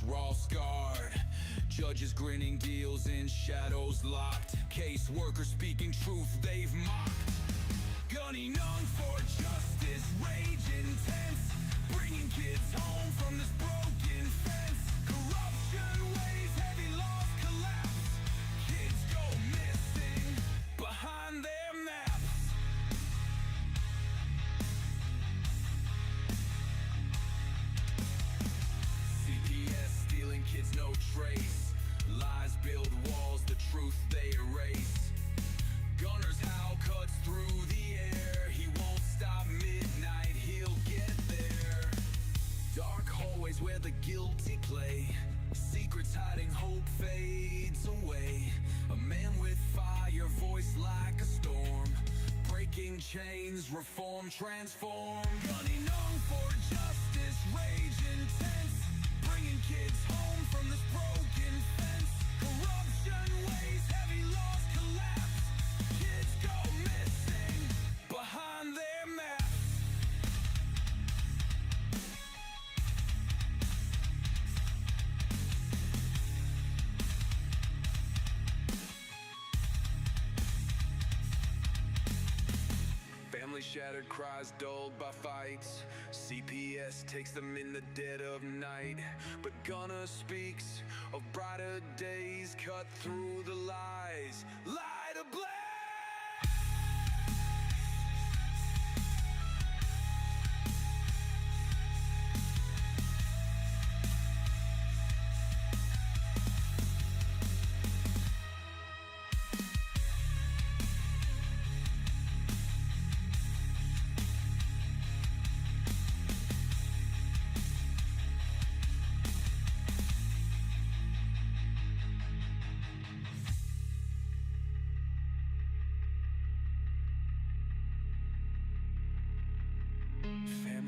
raw scarred. Judges grinning, deals in shadows locked. Caseworkers speaking truth they've mocked. Gunning on for justice, rage intense, bringing kids home from this broken fence. Corruption weighs heavy, laws collapse. Kids go missing behind their maps. CPS stealing kids, no trace. Lies build walls, the truth they erase. Gunners howl, cuts through the air. He won't stop midnight, he'll get there. Dark hallways where the guilty play. Secrets hiding, hope fades away. A man with fire, voice like a storm. Breaking chains, reform, transform. Gunning on for justice, rage intense, bringing kids home from this broken fence. Corruption weighs heavy, laws collapse. Kids go missing behind their maps. Family shattered, cries dulled by fights. CPS takes them in the dead of night. But Gunner speaks of brighter days, cut through the lies, light ablaze.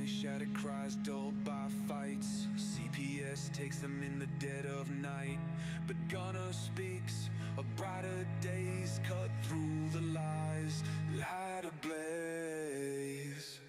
Shattered cries dulled by fights. CPS takes them in the dead of night. But Gunner speaks of brighter days, cut through the lies, light ablaze.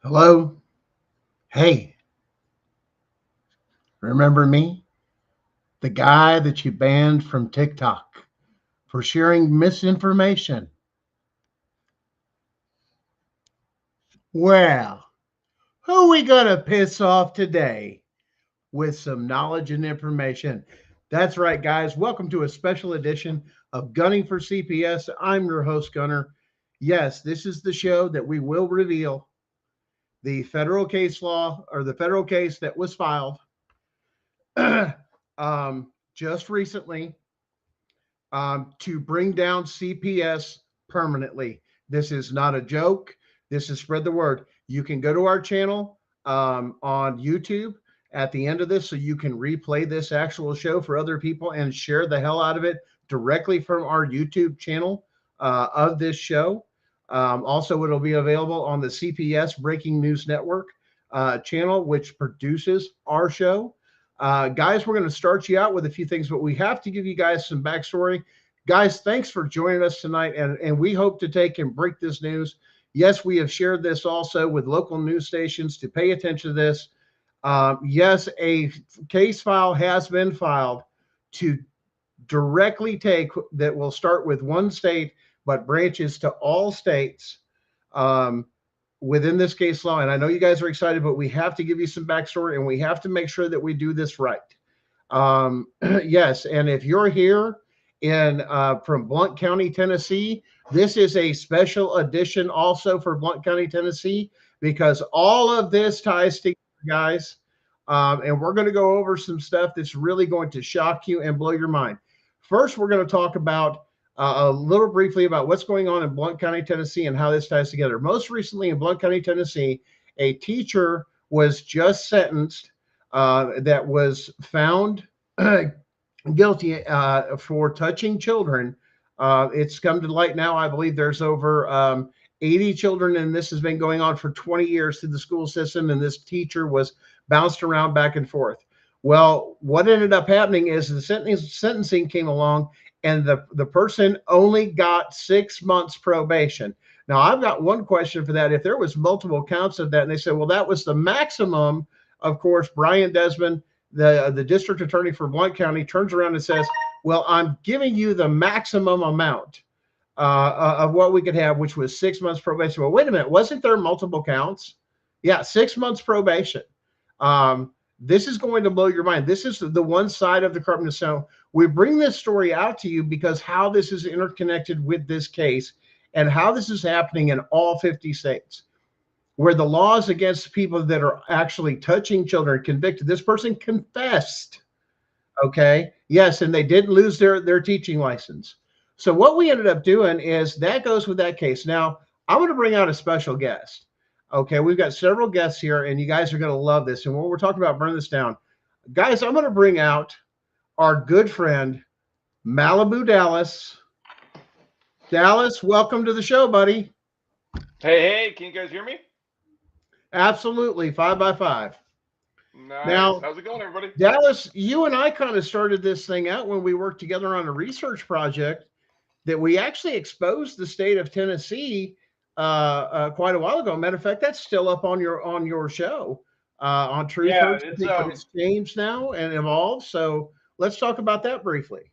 Hello? Hey, remember me? The guy that you banned from TikTok for sharing misinformation. Well, who we gonna piss off today with some knowledge and information? That's right, guys. Welcome to a special edition of Gunning for CPS. I'm your host, Gunner. Yes, this is the show that we will reveal the federal case law or the federal case that was filed just recently to bring down CPS permanently. This is not a joke. This is spread the word. You can go to our channel on YouTube at the end of this so you can replay this actual show for other people and share the hell out of it directly from our YouTube channel of this show. Also, it'll be available on the CPS Breaking News Network channel, which produces our show. Guys, we're going to start you out with a few things, but we have to give you guys some backstory. Guys, thanks for joining us tonight, and we hope to take and break this news. Yes, we have shared this also with local news stations to pay attention to this. Yes, a case file has been filed to directly take that will start with one state, but branches to all states um, within this case law. And I know you guys are excited, but we have to give you some backstory and we have to make sure that we do this right. Yes, and if you're here in from Blount County, Tennessee, this is a special edition also for Blount County, Tennessee, because all of this ties together, guys. And we're going to go over some stuff that's really going to shock you and blow your mind. First, we're going to talk about a little briefly about what's going on in Blount County, Tennessee, and how this ties together. Most recently, in Blount County, Tennessee, a teacher was just sentenced that was found guilty for touching children. It's come to light now. I believe there's over 80 children, and this has been going on for 20 years through the school system. And this teacher was bounced around back and forth. Well, what ended up happening is the sentencing came along, and the person only got 6 months probation. Now, I've got one question for that. If there was multiple counts of that, and they said, well, that was the maximum, of course, Brian Desmond, the district attorney for Blount County, turns around and says, well, I'm giving you the maximum amount of what we could have, which was 6 months probation. Well, wait a minute. Wasn't there multiple counts? Yeah, 6 months probation. This is going to blow your mind. This is the one side of the carpet. So we bring this story out to you because how this is interconnected with this case and how this is happening in all 50 states, where the laws against people that are actually touching children are convicted. This person confessed. Okay. Yes. And they didn't lose their teaching license. So what we ended up doing is that goes with that case. Now, I'm going to bring out a special guest. Okay. We've got several guests here, and you guys are going to love this. And when we're talking about burn this down, guys, I'm going to bring out our good friend, Malibu Dallas. Dallas, welcome to the show, buddy. Hey, can you guys hear me? Absolutely. 5x5. Nice. Now, How's it going, everybody? Dallas, you and I kind of started this thing out when we worked together on a research project that we actually exposed the state of Tennessee quite a while ago. Matter of fact, that's still up on your show on Truth Yeah, Hurts, I it's think, but it's changed now and evolved. So let's talk about that briefly.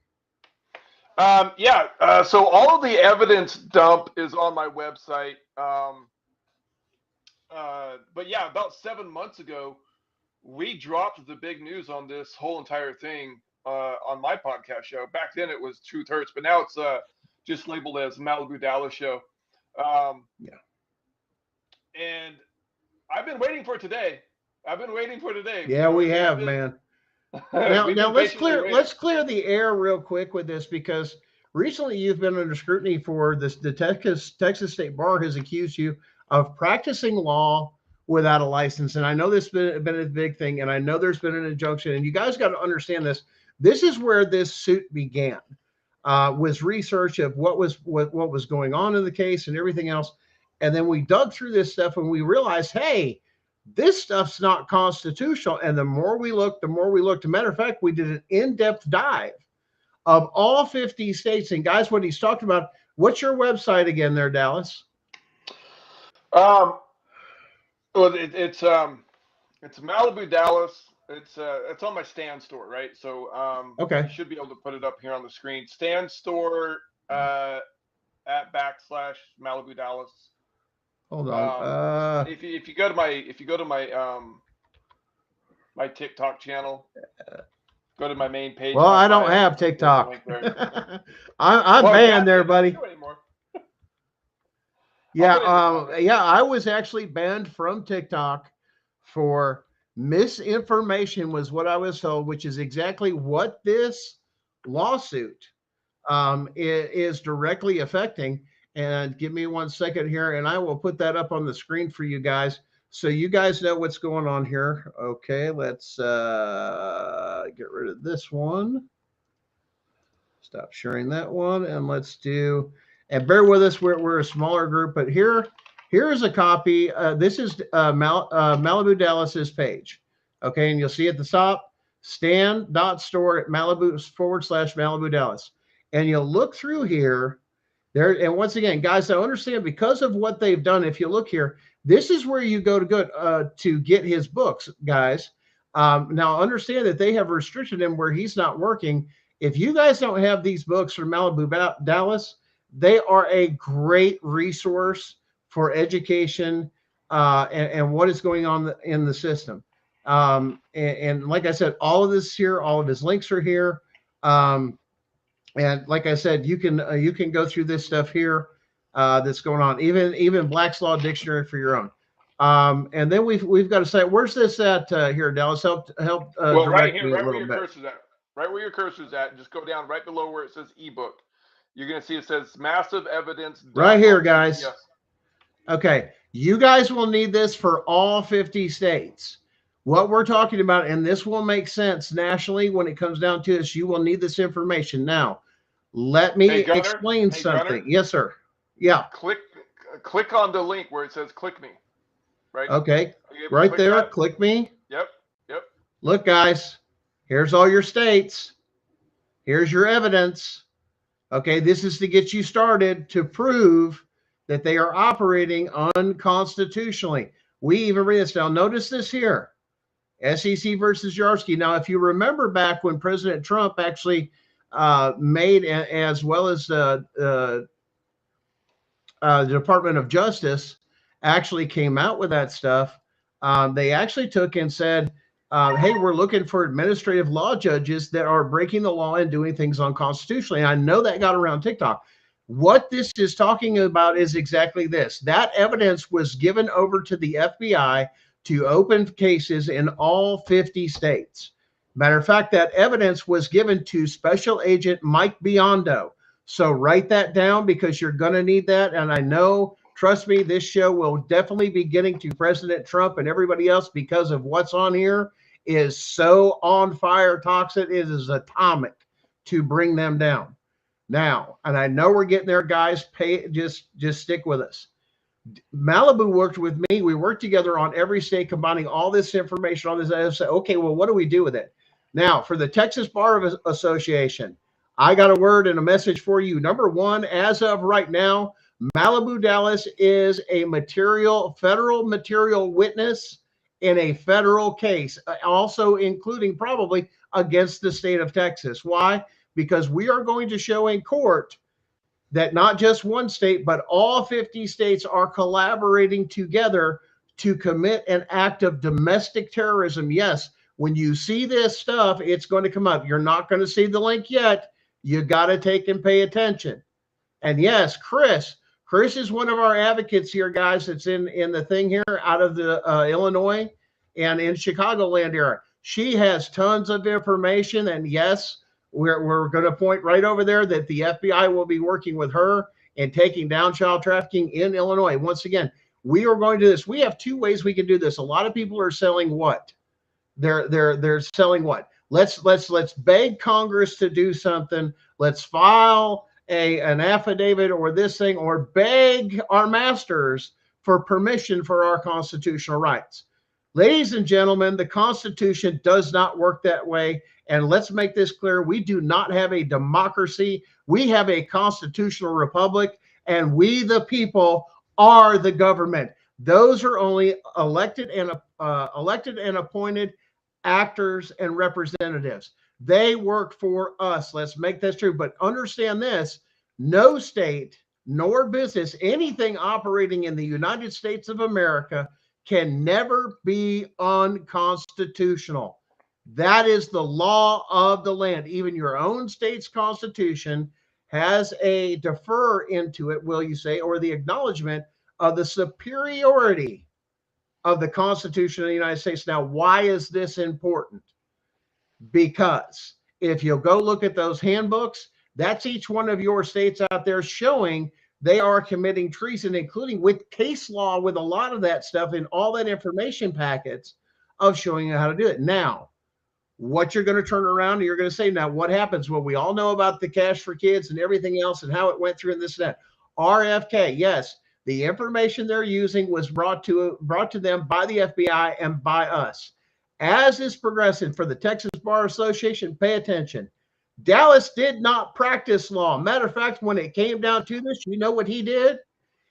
so all of the evidence dump is on my website. But yeah, about 7 months ago, we dropped the big news on this whole entire thing on my podcast show. Back then it was Truth Hurts, but now it's just labeled as Malibu Dallas Show. Yeah. And I've been waiting for today. Yeah, we have, man. Now let's clear the air real quick with this, because recently you've been under scrutiny for this. The Texas State Bar has accused you of practicing law without a license, and I know this has been a big thing, and I know there's been an injunction, and you guys got to understand this. This is where this suit began, was research of what was going on in the case and everything else, and then we dug through this stuff and we realized, hey, this stuff's not constitutional. And the more we looked, As a matter of fact, we did an in-depth dive of all 50 states. And guys, what he's talking about, what's your website again there, Dallas? Well, it's Malibu Dallas. It's on my Stand store, right? So okay, I should be able to put it up here on the screen. Stand store at /Malibu Dallas. Hold on. If you go to my my TikTok channel, go to my main page. Well, I don't have TikTok. I'm banned there, buddy. Yeah, I was actually banned from TikTok for misinformation, was what I was told, which is exactly what this lawsuit is directly affecting. And give me 1 second here, and I will put that up on the screen for you guys, so you guys know what's going on here. Okay, let's get rid of this one. Stop sharing that one, and let's do. And bear with us, we're a smaller group, but here is a copy. This is Malibu Dallas's page. Okay, and you'll see at the top, stand.store at Malibu/Malibu Dallas, and you'll look through here. There, and once again, guys, I understand because of what they've done. If you look here, this is where you go to get his books, guys. Now, understand that they have restricted him where he's not working. If you guys don't have these books from Malibu Dallas, they are a great resource for education and what is going on in the system. And like I said, all of this here, all of his links are here. And like I said, you can go through this stuff here that's going on, even Black's Law Dictionary for your own. And then we've got a site. Where's this at here, Dallas? Help. Well, right here, right where your cursor's at. Right where your cursor's at. Just go down right below where it says ebook. You're gonna see it says massive evidence. Right here, guys. Yes. Okay, you guys will need this for all 50 states. What we're talking about, and this will make sense nationally when it comes down to this, you will need this information. Now, let me explain something. Gunner, yes, sir. Yeah. Click on the link where it says click me. Right. Okay. Right there. That? Click me. Yep. Look, guys, here's all your states. Here's your evidence. Okay. This is to get you started to prove that they are operating unconstitutionally. We even read this down. Notice this here. SEC versus Yarsky. Now, if you remember back when President Trump actually made, as well as the Department of Justice actually came out with that stuff, they actually took and said, hey, we're looking for administrative law judges that are breaking the law and doing things unconstitutionally. And I know that got around TikTok. What this is talking about is exactly this. That evidence was given over to the FBI to open cases in all 50 states. Matter of fact, that evidence was given to Special Agent Mike Biondo. So write that down because you're going to need that. And I know, trust me, this show will definitely be getting to President Trump and everybody else because of what's on here is so on fire, toxic. It is atomic to bring them down. Now, and I know we're getting there, guys. Just stick with us. Malibu worked with me. We worked together on every state, combining all this information, all this. I said, okay, well, what do we do with it? Now, for the Texas Bar Association, I got a word and a message for you. Number one, as of right now, Malibu Dallas is a federal material witness in a federal case, also including probably against the state of Texas. Why? Because we are going to show in court that not just one state, but all 50 states are collaborating together to commit an act of domestic terrorism. Yes, When you see this stuff, it's going to come up. You're not going to see the link yet. You got to take and pay attention. And yes, Chris is one of our advocates here, guys. That's in the thing here out of the Illinois and in Chicagoland area. She has tons of information. And yes, we're going to point right over there that the FBI will be working with her and taking down child trafficking in Illinois. Once again, we are going to do this. We have two ways we can do this. A lot of people are selling what? They're selling what? Let's beg Congress to do something. Let's file an affidavit or this thing, or beg our masters for permission for our constitutional rights. Ladies and gentlemen, the Constitution does not work that way. And let's make this clear. We do not have a democracy. We have a constitutional republic, and we, the people, are the government. Those are only elected and appointed actors and representatives. They work for us. Let's make this true. But understand this: no state nor business, anything operating in the United States of America, can never be unconstitutional. That is the law of the land. Even your own state's constitution has a defer into it, will you say, or the acknowledgement of the superiority of the Constitution of the United States. Now, why is this important? Because if you'll go look at those handbooks, that's each one of your states out there showing they are committing treason, including with case law, with a lot of that stuff in all that information packets of showing you how to do it. Now, what you're going to turn around and you're going to say, now what happens? Well, we all know about the Cash for Kids and everything else and how it went through and this and that. RFK, yes, the information they're using was brought to them by the FBI and by us. As is progressing for the Texas Bar Association, pay attention. Dallas did not practice law. Matter of fact, when it came down to this, you know what he did?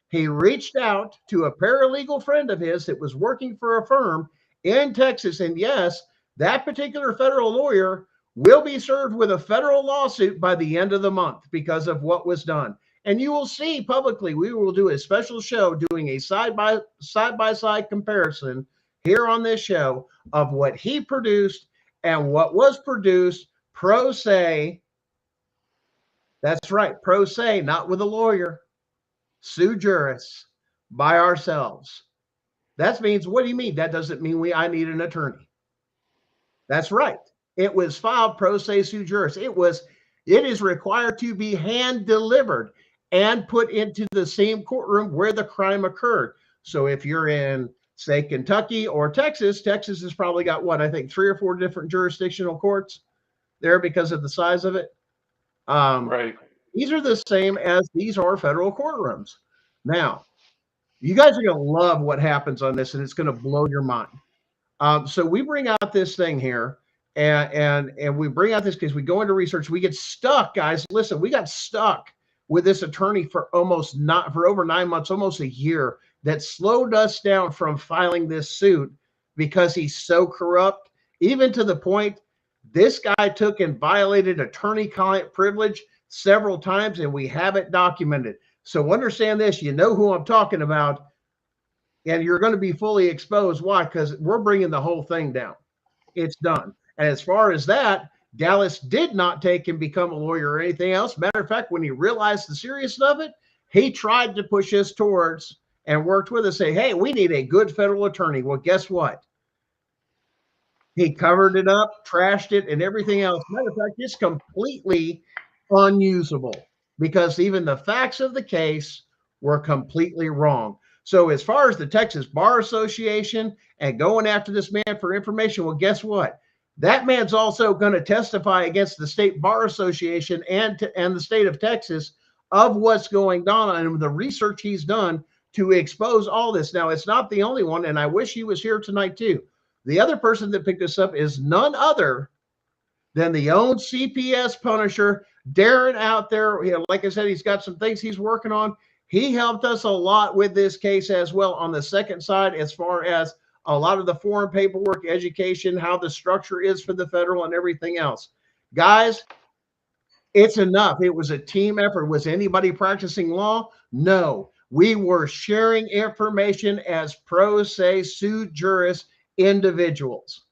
He reached out to a paralegal friend of his that was working for a firm in Texas. And yes, that particular federal lawyer will be served with a federal lawsuit by the end of the month because of what was done. And you will see publicly, we will do a special show doing a side-by-side comparison here on this show of what he produced and what was produced pro se. That's right, pro se, not with a lawyer, sui juris, by ourselves. That means, what do you mean? That doesn't mean I need an attorney. That's right. It was filed pro se sui juris. It is required to be hand delivered and put into the same courtroom where the crime occurred. So if you're in, say, Kentucky or Texas, Texas has probably got what, I think 3 or 4 different jurisdictional courts there because of the size of it. Right. These are the same as these are federal courtrooms. Now, you guys are going to love what happens on this, and it's going to blow your mind. So we bring out this thing here, and we bring out this case. We go into research. We get stuck, guys. Listen, we got stuck with this attorney for over 9 months, almost a year. That slowed us down from filing this suit because he's so corrupt, even to the point this guy took and violated attorney-client privilege several times, and we have it documented. So understand this, you know who I'm talking about, and you're going to be fully exposed. Why? Because we're bringing the whole thing down. It's done. And as far as that, Dallas did not take and become a lawyer or anything else. Matter of fact, when he realized the seriousness of it, he tried to push us towards and worked with us, say, hey, we need a good federal attorney. Well, guess what? He covered it up, trashed it, and everything else. Matter of fact, it's completely unusable because even the facts of the case were completely wrong. So as far as the Texas Bar Association and going after this man for information, well, guess what? That man's also going to testify against the State Bar Association and the state of Texas of what's going on and the research he's done to expose all this. Now, it's not the only one, and I wish he was here tonight too. The other person that picked this up is none other than the own CPS Punisher, Darren out there. Like I said, he's got some things he's working on. He helped us a lot with this case as well on the second side, as far as a lot of the foreign paperwork, education, how the structure is for the federal and everything else. Guys, it's enough. It was a team effort. Was anybody practicing law? No. We were sharing information as pro se sui juris individuals.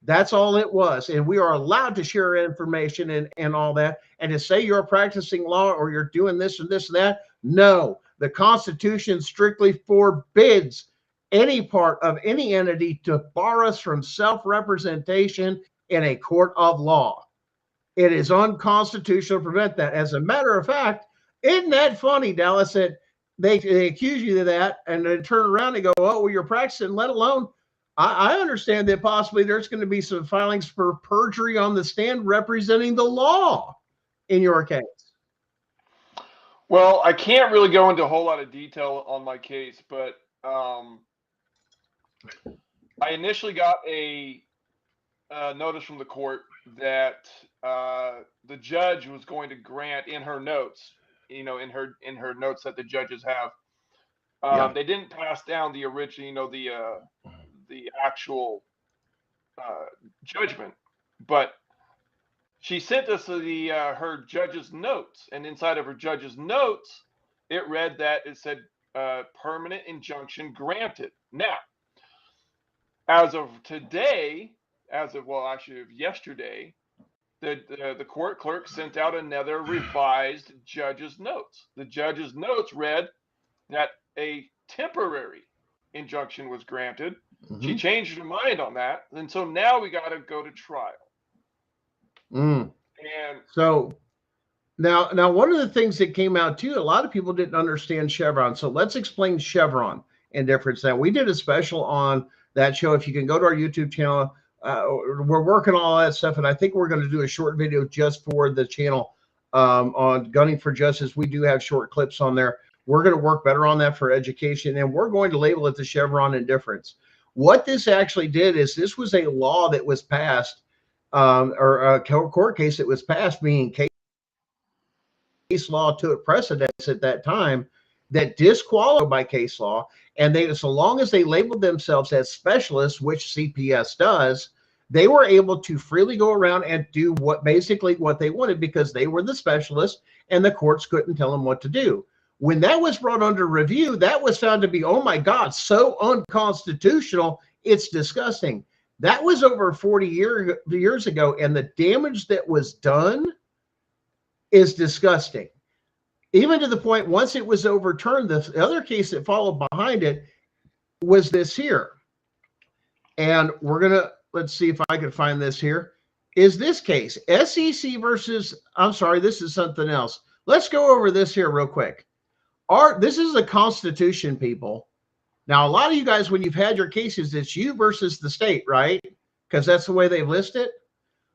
That's all it was. And we are allowed to share information and all that. And to say you're practicing law or you're doing this and this and that, no. The Constitution strictly forbids any part of any entity to bar us from self-representation in a court of law. It is unconstitutional to prevent that. As a matter of fact, isn't that funny, Dallas, that they accuse you of that and then turn around and go, oh, well, you're practicing, let alone. I understand that possibly there's going to be some filings for perjury on the stand representing the law in your case. Well, I can't really go into a whole lot of detail on my case, but I initially got a notice from the court that the judge was going to grant in her notes, in her notes that the judges have. They didn't pass down the original, the actual judgment, but she sent us her judge's notes, and inside of her judge's notes, it read that it said permanent injunction granted. Now, as of today, actually of yesterday, the court clerk sent out another revised judge's notes. The judge's notes read that a temporary injunction was granted. Mm-hmm. She changed her mind on that, and so now we got to go to trial. And so now one of the things that came out too, a lot of people didn't understand Chevron. So let's explain Chevron and difference. Now, we did a special on that show. If you can go to our YouTube channel, we're working on all that stuff, and I think we're going to do a short video just for the channel on gunning for justice. We do have short clips on there. We're going to work better on that for education, and we're going to label it the Chevron indifference. What this actually did is this was a law that was passed, or a court case that was passed, meaning case law took precedence at that time, that disqualified by case law. And they, so long as they labeled themselves as specialists, which CPS does, they were able to freely go around and do what they wanted because they were the specialists and the courts couldn't tell them what to do. When that was brought under review, that was found to be, oh my God, so unconstitutional, it's disgusting. That was over 40 years ago, and the damage that was done is disgusting. Even to the point, once it was overturned, the other case that followed behind it was this here. And we're going to, let's see if I can find this here, is this case. SEC versus, I'm sorry, this is something else. Let's go over this here real quick. This is the Constitution, people. Now, a lot of you guys, when you've had your cases, it's you versus the state, right? Because that's the way they've listed it.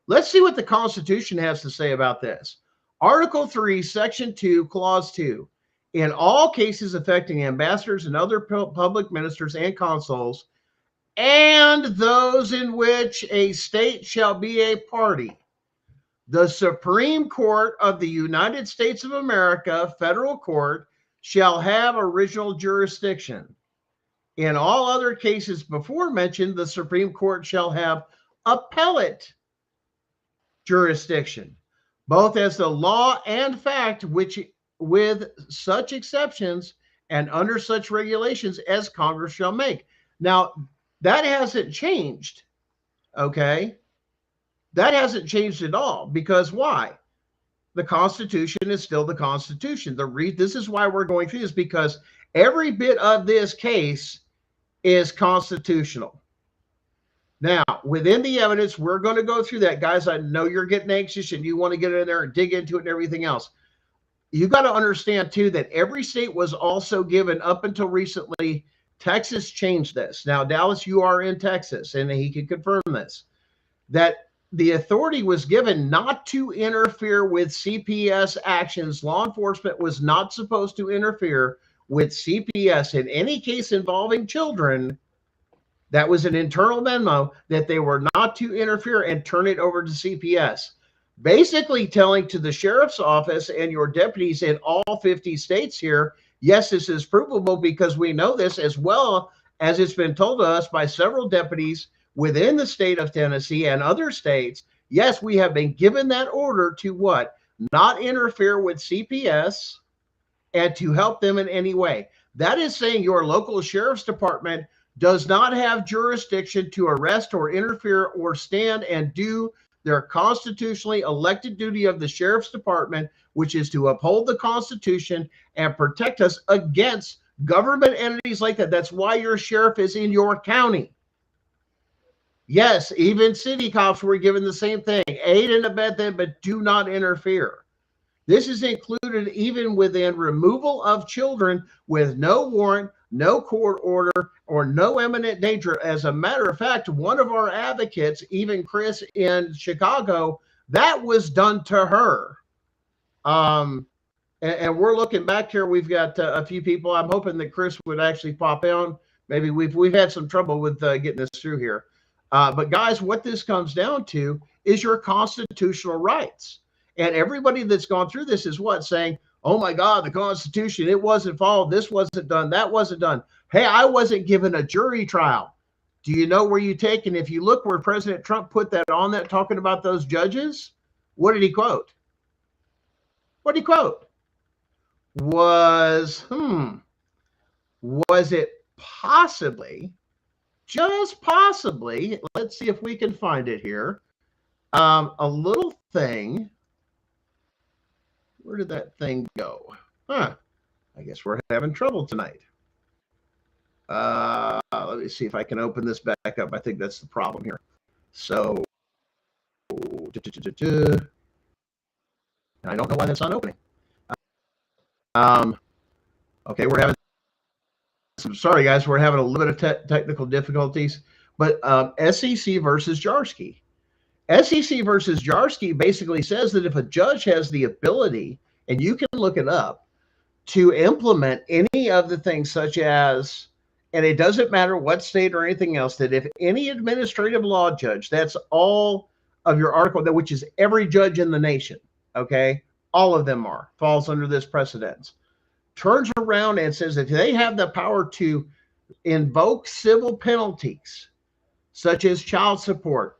Let's see what the Constitution has to say about this. Article 3, Section 2, Clause 2. In all cases affecting ambassadors and other public ministers and consuls, and those in which a state shall be a party, the Supreme Court of the United States of America, federal court, shall have original jurisdiction. In all other cases before mentioned, the Supreme Court shall have appellate jurisdiction, both as the law and fact, which with such exceptions and under such regulations as Congress shall make. Now, that hasn't changed, okay? That hasn't changed at all, because why? The Constitution is still the Constitution. This is why we're going through this, because every bit of this case is constitutional. Now, within the evidence, we're going to go through that. Guys, I know you're getting anxious and you want to get in there and dig into it and everything else. You got to understand, too, that every state was also given, up until recently, Texas changed this. Now, Dallas, you are in Texas, and he can confirm this, that the authority was given not to interfere with CPS actions. Law enforcement was not supposed to interfere with CPS in any case involving children. That was an internal memo that they were not to interfere and turn it over to CPS. Basically telling to the sheriff's office and your deputies in all 50 states here, yes, this is provable because we know this, as well as it's been told to us by several deputies within the state of Tennessee and other states. Yes, we have been given that order to what? Not interfere with CPS and to help them in any way. That is saying your local sheriff's department does not have jurisdiction to arrest or interfere or stand and do their constitutionally elected duty of the sheriff's department, which is to uphold the Constitution and protect us against government entities like that. That's why your sheriff is in your county. Yes, even city cops were given the same thing. Aid and abet them, but do not interfere. This is included even within removal of children with no warrant, no court order, or no imminent danger. As a matter of fact, one of our advocates, even Chris in Chicago, that was done to her. And we're looking back here. We've got a few people. I'm hoping that Chris would actually pop in. Maybe we've had some trouble with getting this through here. But guys, what this comes down to is your constitutional rights. And everybody that's gone through this is what? Saying, oh my God, the Constitution, it wasn't followed. This wasn't done. That wasn't done. Hey, I wasn't given a jury trial. Do you know where you take? And if you look where President Trump put that on that, talking about those judges, what did he quote? What did he quote? Was it possibly, just possibly, let's see if we can find it here, a little thing. Where did that thing go? I guess we're having trouble tonight. Let me see if I can open this back up. I think that's the problem here. So, I don't know why that's not opening. Okay, we're having some, sorry guys, we're having a little bit of technical difficulties, but SEC versus Jarsky. SEC versus Jarsky basically says that if a judge has the ability, and you can look it up, to implement any of the things such as, and it doesn't matter what state or anything else, that if any administrative law judge, that's all of your article, which is every judge in the nation, okay, all of them falls under this precedence, turns around and says that they have the power to invoke civil penalties, such as child support,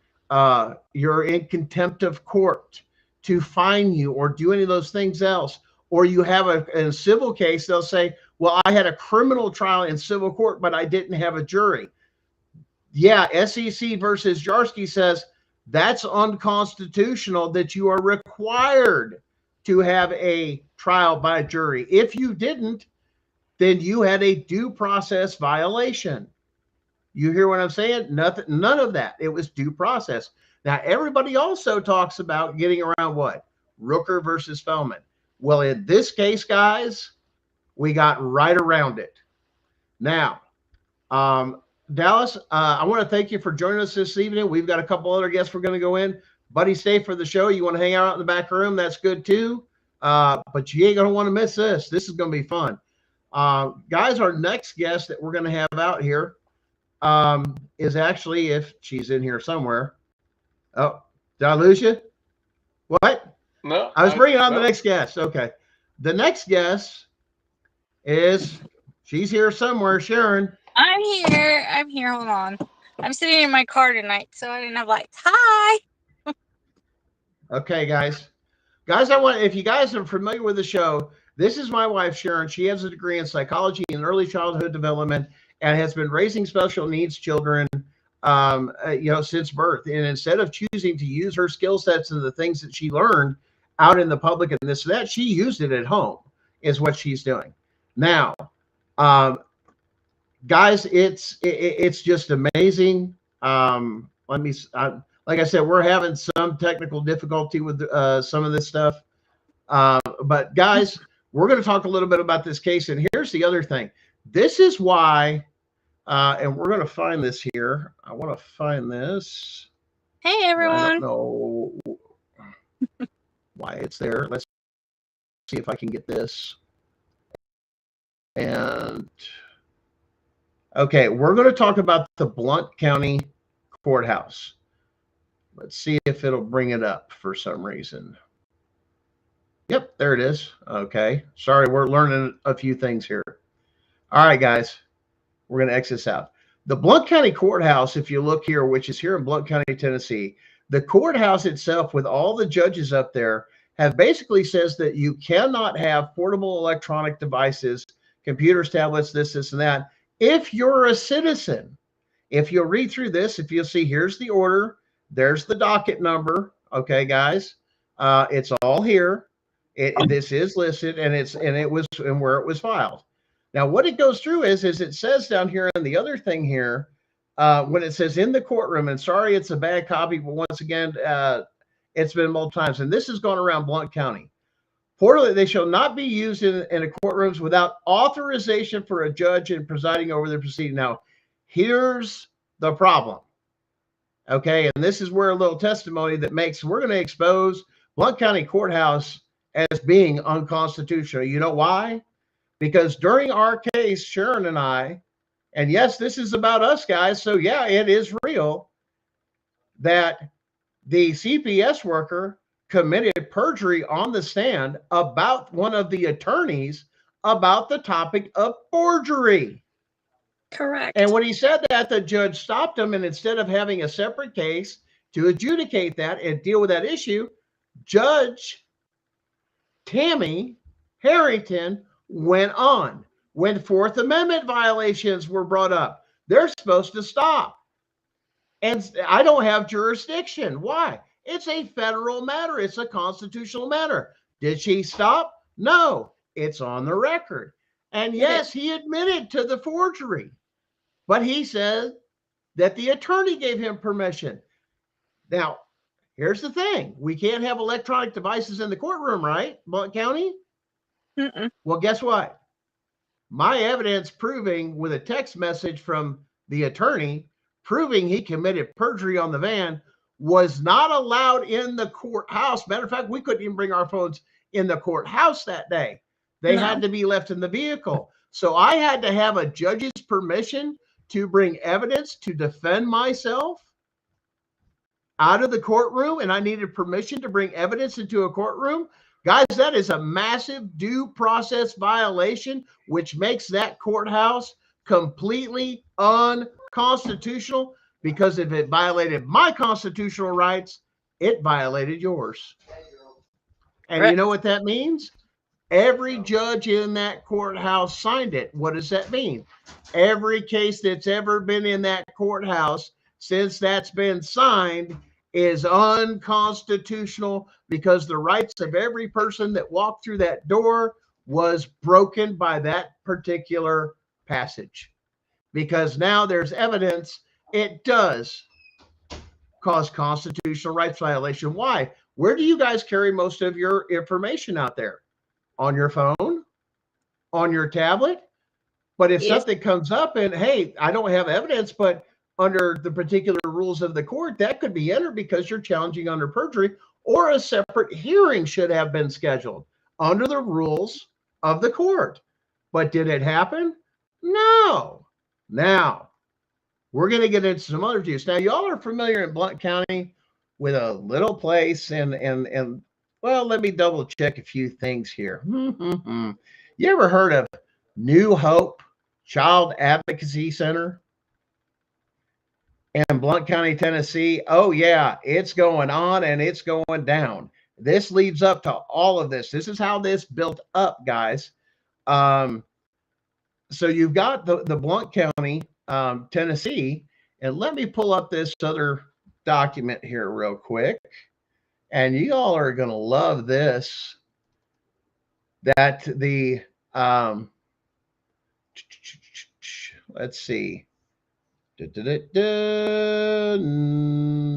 you're in contempt of court, to fine you or do any of those things else, or you have a civil case, they'll say, well, I had a criminal trial in civil court, but I didn't have a jury. Yeah, SEC versus Jarsky says that's unconstitutional, that you are required to have a trial by jury. If you didn't, then you had a due process violation. You hear what I'm saying? Nothing, none of that. It was due process. Now, everybody also talks about getting around what? Rooker versus Feldman. Well, in this case, guys, we got right around it. Now, Dallas, I want to thank you for joining us this evening. We've got a couple other guests we're going to go in. Buddy, stay for the show. You want to hang out in the back room? That's good too. But you ain't going to want to miss this. This is going to be fun. Guys, our next guest that we're going to have out here is actually, if she's in here somewhere. Oh, did I lose you? What? No. I was bringing on the next guest. Okay. The next guest is, she's here somewhere, Sharon. I'm here. Hold on. I'm sitting in my car tonight, so I didn't have lights. Hi. Okay, guys. Guys, if you guys are familiar with the show, this is my wife, Sharon. She has a degree in psychology and early childhood development and has been raising special needs children, since birth. And instead of choosing to use her skill sets and the things that she learned out in the public and this and that, she used it at home, is what she's doing. Now, guys, it's just amazing. Like I said, we're having some technical difficulty with some of this stuff. But guys, we're going to talk a little bit about this case. And here's the other thing. This is why, and we're going to find this here. I want to find this. Hey, everyone. I don't know why it's there. Let's see if I can get this. And okay, we're going to talk about the Blount County Courthouse. Let's see if it'll bring it up for some reason. Yep, there it is. Okay. Sorry, we're learning a few things here. All right, guys, we're going to X this out. The Blount County Courthouse, if you look here, which is here in Blount County, Tennessee, the courthouse itself with all the judges up there have basically says that you cannot have portable electronic devices, computers, tablets, this, and that, If you're a citizen, if you'll read through this, if you'll see, here's the order, there's the docket number. Okay, guys, it's all here. This is listed, and where it was filed. Now, what it goes through is it says down here, and the other thing here, when it says in the courtroom, and sorry, it's a bad copy, but once again, it's been multiple times, and this has gone around Blount County. Portally, they shall not be used in the courtrooms without authorization for a judge and presiding over the proceeding. Now, here's the problem. Okay, and this is where a little testimony that we're going to expose Blount County Courthouse as being unconstitutional. You know why? Because during our case, Sharon and I, and yes, this is about us guys, so yeah, it is real, that the CPS worker committed perjury on the stand about one of the attorneys about the topic of forgery. Correct. And when he said that, the judge stopped him, and instead of having a separate case to adjudicate that and deal with that issue, Judge Tammy Harrington went on. When Fourth Amendment violations were brought up, they're supposed to stop. And I don't have jurisdiction. Why? It's a federal matter. It's a constitutional matter. Did she stop? No, it's on the record. And yes, he admitted to the forgery, but he said that the attorney gave him permission. Now, here's the thing. We can't have electronic devices in the courtroom, right, Blount County? Mm-mm. Well, guess what? My evidence proving with a text message from the attorney proving he committed perjury on the van was not allowed in the courthouse. Matter of fact, we couldn't even bring our phones in the courthouse that day. They had to be left in the vehicle. So I had to have a judge's permission to bring evidence to defend myself out of the courtroom, and I needed permission to bring evidence into a courtroom. Guys, that is a massive due process violation, which makes that courthouse completely unconstitutional, because if it violated my constitutional rights, it violated yours. And you know what that means? Every judge in that courthouse signed it. What does that mean? Every case that's ever been in that courthouse since that's been signed is unconstitutional, because the rights of every person that walked through that door was broken by that particular passage. Because now there's evidence it does cause constitutional rights violation. Why? Where do you guys carry most of your information out there? On your phone? On your tablet? But if something comes up and, hey, I don't have evidence, but under the particular rules of the court, that could be entered because you're challenging under perjury, or a separate hearing should have been scheduled under the rules of the court. But did it happen? No. Now, we're going to get into some other views. Now, y'all are familiar in Blount County with a little place, and well, let me double check a few things here. You ever heard of New Hope Child Advocacy Center in Blount County, Tennessee? Oh, yeah, it's going on and it's going down. This leads up to all of this. This is how this built up, guys. So you've got the Blount County, Tennessee, and let me pull up this other document here real quick. And you all are going to love this, that the, let's see.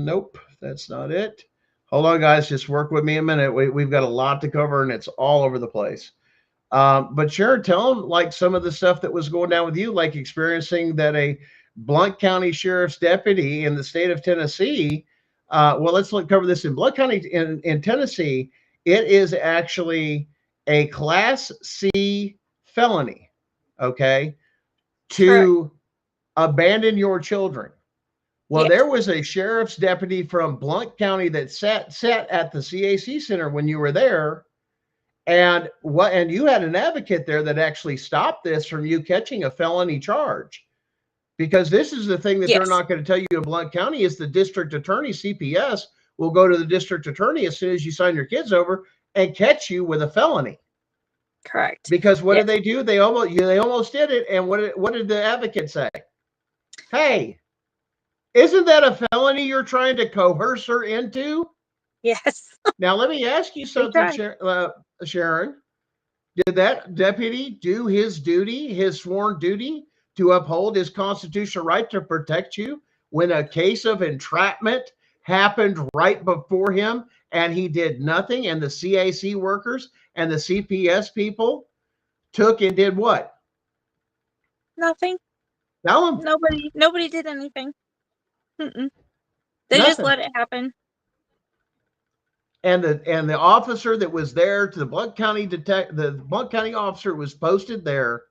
Nope, that's not it. Hold on, guys. Just work with me a minute. We've got a lot to cover, and it's all over the place. But sure, tell them like some of the stuff that was going down with you, like experiencing that a Blount County Sheriff's deputy in the state of Tennessee. Well, let's cover this in Blount County in Tennessee. It is actually a Class C felony, okay, to abandon your children. Well, there was a sheriff's deputy from Blount County that sat at the CAC center when you were there. And you had an advocate there that actually stopped this from you catching a felony charge. Because this is the thing that they're not going to tell you in Blount County is the district attorney, CPS, will go to the district attorney as soon as you sign your kids over and catch you with a felony. Correct. Because what Yeah. did they do? They almost did it. And what did the advocate say? Hey, isn't that a felony you're trying to coerce her into? Yes. Now, let me ask you something, Sharon. Did that deputy do his duty, his sworn duty, to uphold his constitutional right to protect you when a case of entrapment happened right before him and he did nothing? And the CAC workers and the CPS people took and did what? Nothing. Tell them. Nobody did anything. Mm-mm. They Nothing. just let it happen. And the officer that was there, to the Blount County officer was posted there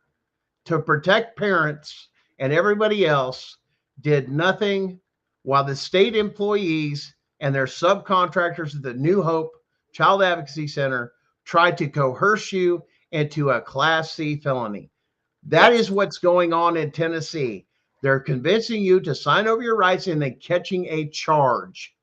to protect parents, and everybody else did nothing, while the state employees and their subcontractors at the New Hope Child Advocacy Center tried to coerce you into a Class C felony. That is what's going on in Tennessee. They're convincing you to sign over your rights and then catching a charge,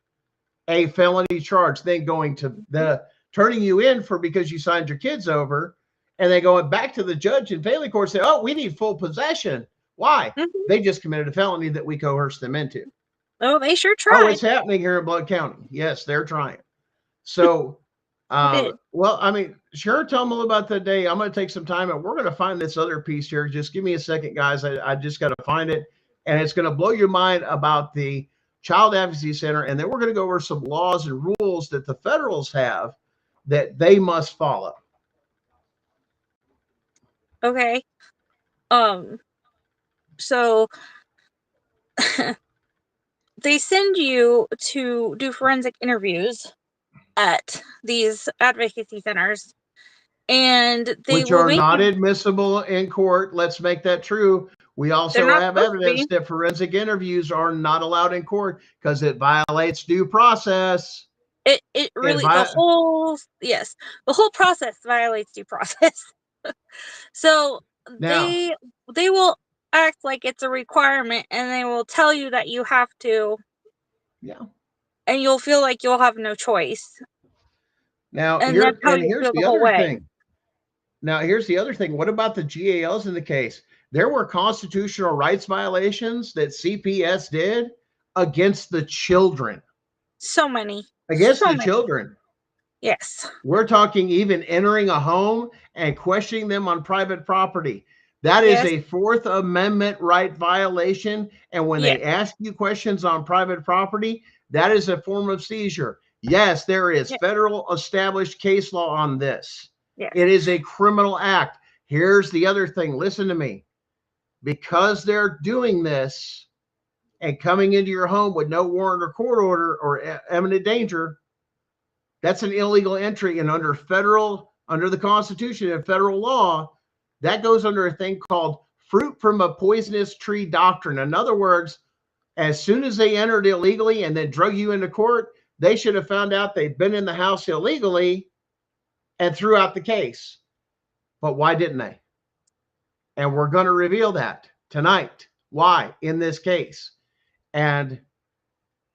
a felony charge, then going to the turning you in for because you signed your kids over, and then going back to the judge in family court, say, oh, we need full possession. Why? They just committed a felony that we coerced them into. Oh, they sure tried. Oh, it's happening here in Blount County. Yes, they're trying. So, well, I mean, sure, tell them all about the day. I'm going to take some time, and we're going to find this other piece here. Just give me a second, guys. I just got to find it, and it's going to blow your mind about the Child Advocacy Center, and then we're going to go over some laws and rules that the federals have that they must follow. Okay. So they send you to do forensic interviews at these advocacy centers, and they which are not admissible in court. Let's make that true. We also have evidence that forensic interviews are not allowed in court because it violates due process. It really, the whole process violates due process. So now, they will act like it's a requirement, and they will tell you that you have to. Yeah. And you'll feel like you'll have no choice. Now, that's how you feel the whole way. Thing. Now, here's the other thing. What about the GALs in the case? There were constitutional rights violations that CPS did against the children. So many. Against the children. Yes. We're talking even entering a home and questioning them on private property. That is a Fourth Amendment right violation. And when they ask you questions on private property, that is a form of seizure. Yes, there is federal established case law on this. Yes. It is a criminal act. Here's the other thing. Listen to me. Because they're doing this and coming into your home with no warrant or court order or imminent danger, that's an illegal entry. And under the Constitution and federal law, that goes under a thing called fruit from a poisonous tree doctrine. In other words, as soon as they entered illegally and then drug you into court, they should have found out they'd been in the house illegally and threw out the case. But why didn't they? And we're going to reveal that tonight. Why in this case? And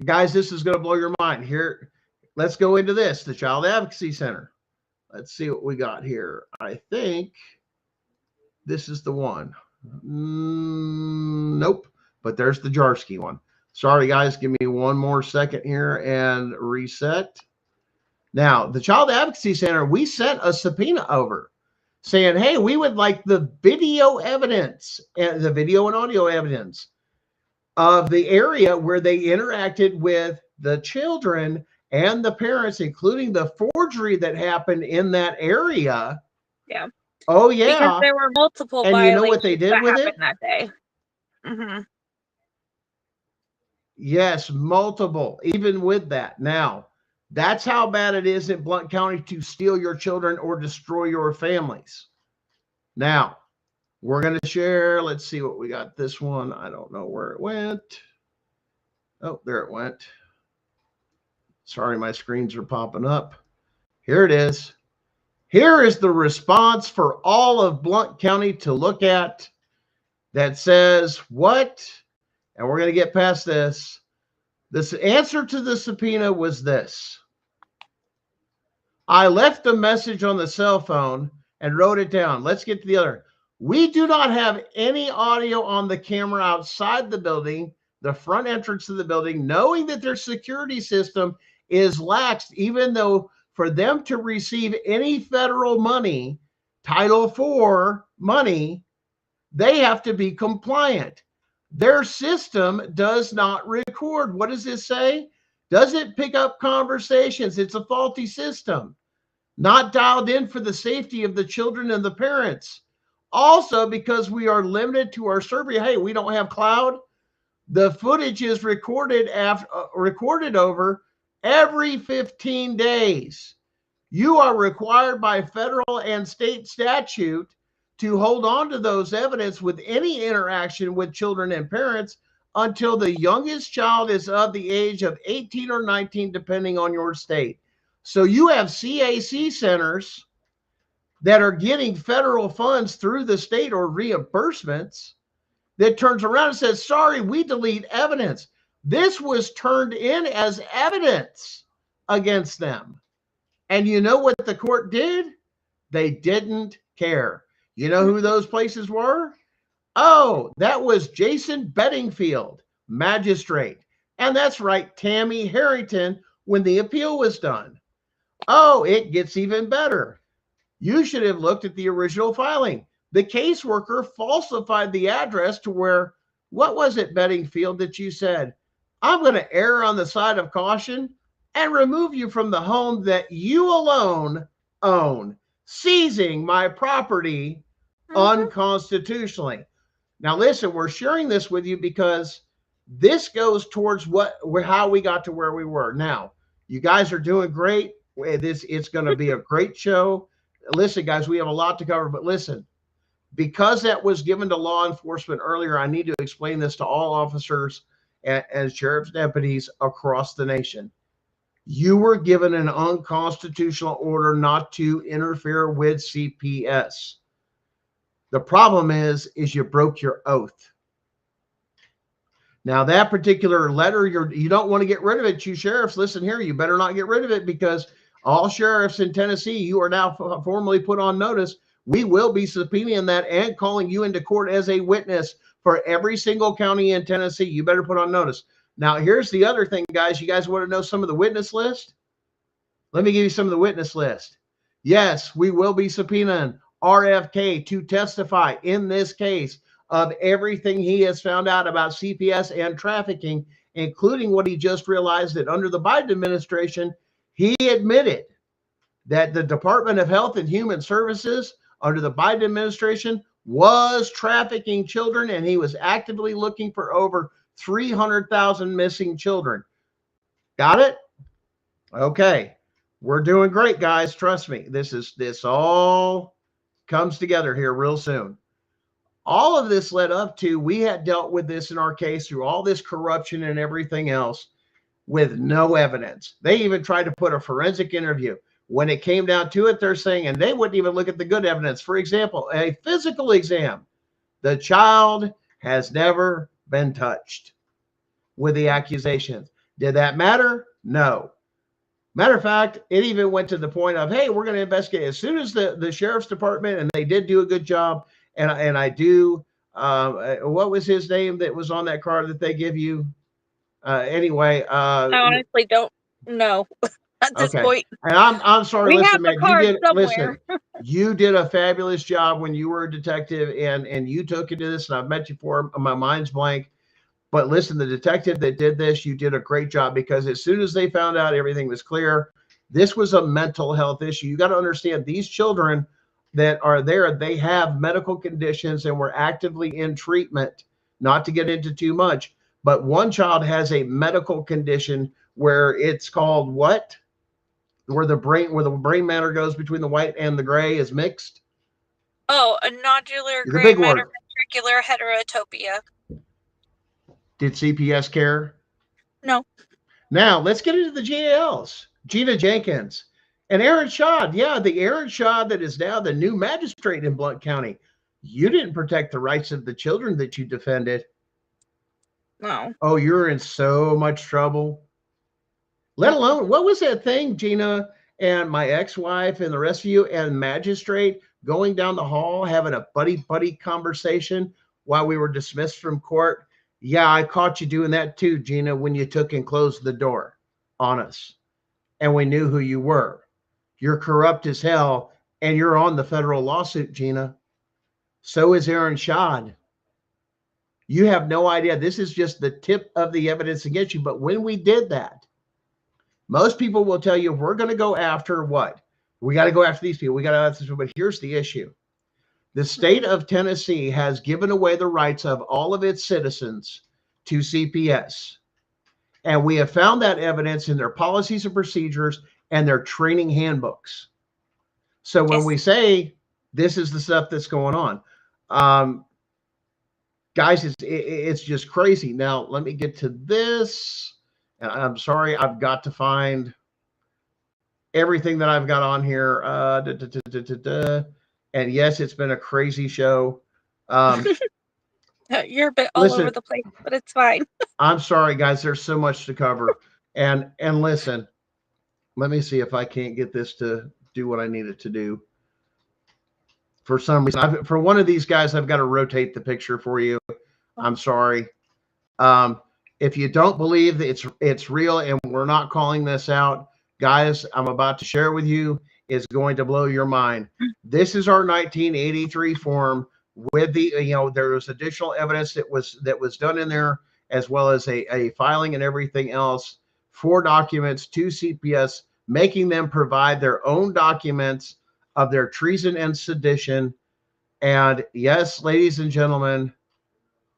guys, this is going to blow your mind. Here, let's go into this, the Child Advocacy Center. Let's see what we got here. I think this is the one. Nope. But there's the Jarsky one. Sorry, guys. Give me one more second here and reset. Now, the Child Advocacy Center, we sent a subpoena over saying, hey, we would like the video evidence, and the video and audio evidence of the area where they interacted with the children and the parents, including the forgery that happened in that area. Yeah. Oh, yeah. Because there were multiple and violations you know what they did with it that day. Mm-hmm. Yes, multiple, even with that. Now, that's how bad it is in Blount County to steal your children or destroy your families. Now, we're going to share. Let's see what we got. This one, I don't know where it went. Oh, there it went. Sorry, my screens are popping up. Here it is. Here is the response for all of Blount County to look at that says what? And we're going to get past this. This answer to the subpoena was this. I left a message on the cell phone and wrote it down. Let's get to the other. We do not have any audio on the camera outside the building, the front entrance of the building, knowing that their security system is laxed, even though for them to receive any federal money, Title IV money, they have to be compliant. Their system does not record. What does it say? Does it pick up conversations? It's a faulty system, not dialed in for the safety of the children and the parents. Also, because we are limited to our server, hey, we don't have cloud. The footage is recorded over every 15 days. You are required by federal and state statute to hold on to those evidence with any interaction with children and parents until the youngest child is of the age of 18 or 19, depending on your state. So you have CAC centers that are getting federal funds through the state or reimbursements that turns around and says, sorry, we delete evidence. This was turned in as evidence against them. And you know what the court did? They didn't care. You know who those places were? Oh, that was Jason Bedingfield, magistrate. And that's right, Tammy Harrington, when the appeal was done. Oh, it gets even better. You should have looked at the original filing. The caseworker falsified the address to where, what was it, Bedingfield, that you said? I'm going to err on the side of caution and remove you from the home that you alone own, seizing my property unconstitutionally. Now, listen, we're sharing this with you because this goes towards how we got to where we were. Now, you guys are doing great. It's going to be a great show. Listen, guys, we have a lot to cover, but listen, because that was given to law enforcement earlier, I need to explain this to all officers and sheriff's deputies across the nation. You were given an unconstitutional order not to interfere with CPS. The problem is you broke your oath. Now, that particular letter, you don't want to get rid of it. You sheriffs, listen here, you better not get rid of it, because all sheriffs in Tennessee, you are now formally put on notice. We will be subpoenaing that and calling you into court as a witness for every single county in Tennessee. You better put on notice. Now, here's the other thing, guys. You guys want to know some of the witness list? Let me give you some of the witness list. Yes, we will be subpoenaing RFK to testify in this case of everything he has found out about CPS and trafficking, including what he just realized that under the Biden administration, he admitted that the Department of Health and Human Services under the Biden administration was trafficking children, and he was actively looking for over 300,000 missing children. Got it? Okay. We're doing great, guys. Trust me. This all comes together here real soon. All of this led up to, we had dealt with this in our case through all this corruption and everything else with no evidence. They even tried to put a forensic interview. When it came down to it, they're saying, and they wouldn't even look at the good evidence. For example, a physical exam. The child has never been touched with the accusations. Did that matter? No. Matter of fact, it even went to the point of, hey, we're going to investigate. As soon as the sheriff's department, and they did do a good job, and I do, what was his name that was on that card that they give you? Anyway. I honestly don't know at this point. And I'm sorry, listen, man, you did a fabulous job when you were a detective, and you took into this, and I've met you before. My mind's blank. But listen, the detective that did this, you did a great job, because as soon as they found out everything was clear, this was a mental health issue. You got to understand, these children that are there, they have medical conditions and were actively in treatment, not to get into too much. But one child has a medical condition where it's called what? Where the brain matter goes between the white and the gray is mixed. Oh, a nodular gray matter ventricular heterotopia. Did CPS care? No. Now, let's get into the GALs. Gina Jenkins and Aaron Shaw. Yeah, the Aaron Shaw that is now the new magistrate in Blount County. You didn't protect the rights of the children that you defended. No. Oh, you're in so much trouble. Let alone, what was that thing, Gina and my ex-wife and the rest of you and magistrate? going down the hall, having a buddy conversation while we were dismissed from court. Yeah, I caught you doing that too, Gina, when you took and closed the door on us. And we knew who you were. You're corrupt as hell, and you're on the federal lawsuit, Gina. So is Aaron Shad. You have no idea. This is just the tip of the evidence against you. But when we did that, most people will tell you, we're going to go after what? We got to go after these people. We got to after these people. But here's the issue. The state of Tennessee has given away the rights of all of its citizens to CPS. And we have found that evidence in their policies and procedures and their training handbooks. So when we say this is the stuff that's going on, guys, it's just crazy. Now, let me get to this. And I'm sorry, I've got to find everything that I've got on here. And yes, it's been a crazy show. You're a bit all over the place, but it's fine. I'm sorry, guys. There's so much to cover. And listen, let me see if I can't get this to do what I need it to do. For some reason, for one of these guys, I've got to rotate the picture for you. I'm sorry. If you don't believe that it's real and we're not calling this out, guys, I'm about to share with you is going to blow your mind. This is our 1983 form with the, there was additional evidence that was done in there, as well as a filing and everything else, 4 documents to CPS, making them provide their own documents of their treason and sedition. And yes, ladies and gentlemen,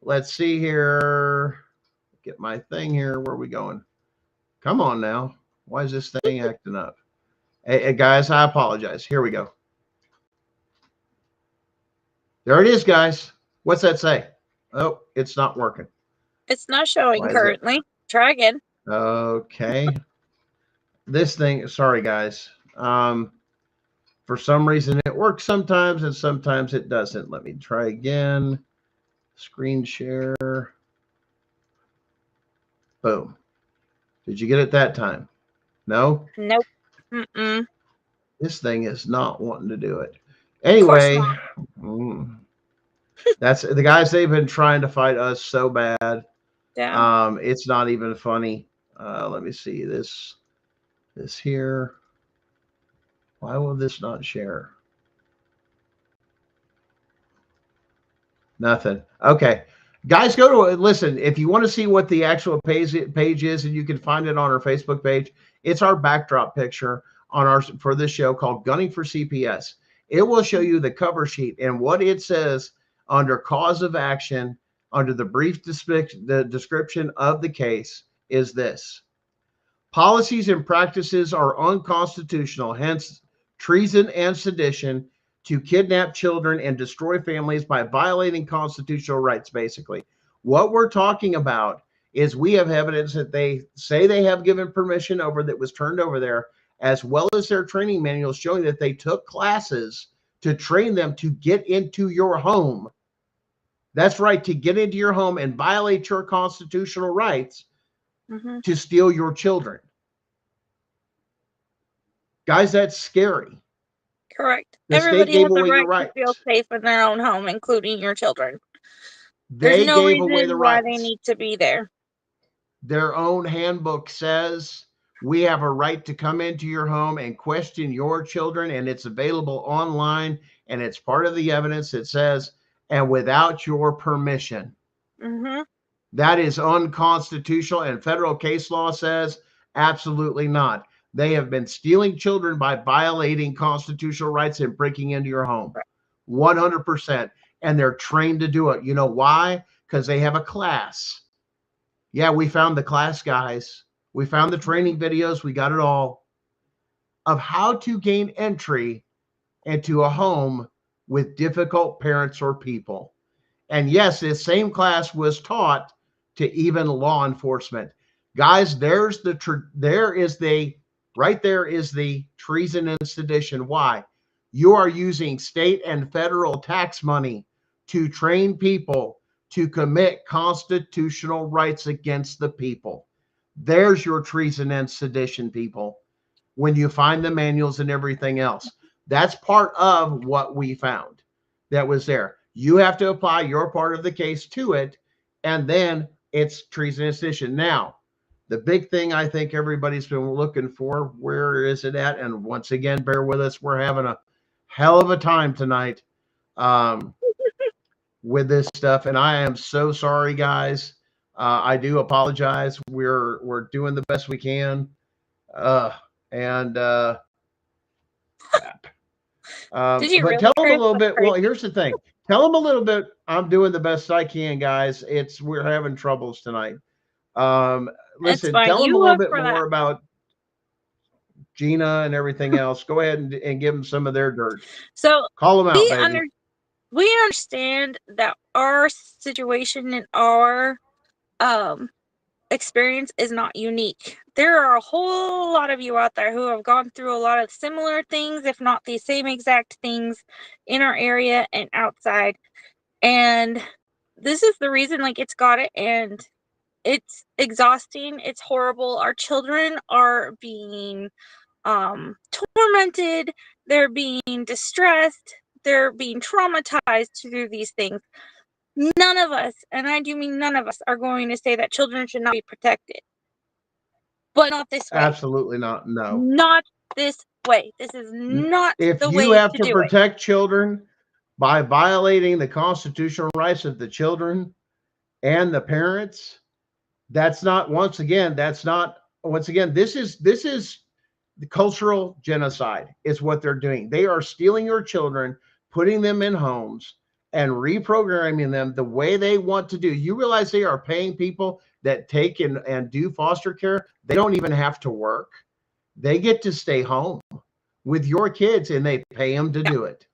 let's see here. Get my thing here. Where are we going? Come on now. Why is this thing acting up? Hey, guys, I apologize. Here we go. There it is, guys. What's that say? Oh, it's not working. It's not showing currently. Try again. Okay. This thing, sorry, guys. For some reason, it works sometimes and sometimes it doesn't. Let me try again. Screen share. Boom. Did you get it that time? No? Nope. Mm-mm. This thing is not wanting to do it. Anyway, that's the guys. They've been trying to fight us so bad. Yeah. It's not even funny. Let me see this here. Why will this not share? Nothing. Okay. Guys, go to listen. If you want to see what the actual page is, and you can find it on our Facebook page, it's our backdrop picture for this show called Gunning for CPS. It will show you the cover sheet and what it says under cause of action, under the brief description of the case is this: policies and practices are unconstitutional, hence treason and sedition, to kidnap children and destroy families by violating constitutional rights. Basically, what we're talking about is we have evidence that they say they have given permission over that was turned over there, as well as their training manuals showing that they took classes to train them to get into your home. That's right, to get into your home and violate your constitutional rights to steal your children. Guys, that's scary. Correct. Everybody has the right to feel safe in their own home, including your children. There's no reason why they need to be there. Their own handbook says we have a right to come into your home and question your children, and it's available online, and it's part of the evidence that says, and without your permission. That is unconstitutional, and federal case law says absolutely not. They have been stealing children by violating constitutional rights and breaking into your home. 100%. And they're trained to do it. You know why? Because they have a class. Yeah, we found the class, guys. We found the training videos. We got it all of how to gain entry into a home with difficult parents or people. And yes, this same class was taught to even law enforcement. Guys, there is the treason and sedition. Why? You are using state and federal tax money to train people to commit constitutional rights against the people. There's your treason and sedition, people, when you find the manuals and everything else. That's part of what we found that was there. You have to apply your part of the case to it, and then it's treason and sedition. Now, the big thing I think everybody's been looking for, where is it at? And once again, bear with us. We're having a hell of a time tonight with this stuff, and I am so sorry, guys. I do apologize. We're doing the best we can, and crap. Did you But really tell them a cramp little with bit. crazy? Well, here's the thing. Tell them a little bit. I'm doing the best I can, guys. We're having troubles tonight. It's Listen, fine. tell them You a little look bit for more that. about Gina and everything else. Go ahead and give them some of their dirt. So Call them out, baby. we understand that our situation and our experience is not unique. There are a whole lot of you out there who have gone through a lot of similar things, if not the same exact things, in our area and outside. And this is the reason, like, it's got it, and it's exhausting. It's horrible. Our children are being tormented. They're being distressed. They're being traumatized through these things. None of us, and I do mean none of us, are going to say that children should not be protected. But not this way. Absolutely not. No. Not this way. This is not If the you way have to to do it. protect children by violating the constitutional rights of the children and the parents, that's not, once again, this is the cultural genocide is what they're doing. They are stealing your children, putting them in homes, and reprogramming them the way they want to do. You realize they are paying people that take and do foster care. They don't even have to work. They get to stay home with your kids, and they pay them to do it.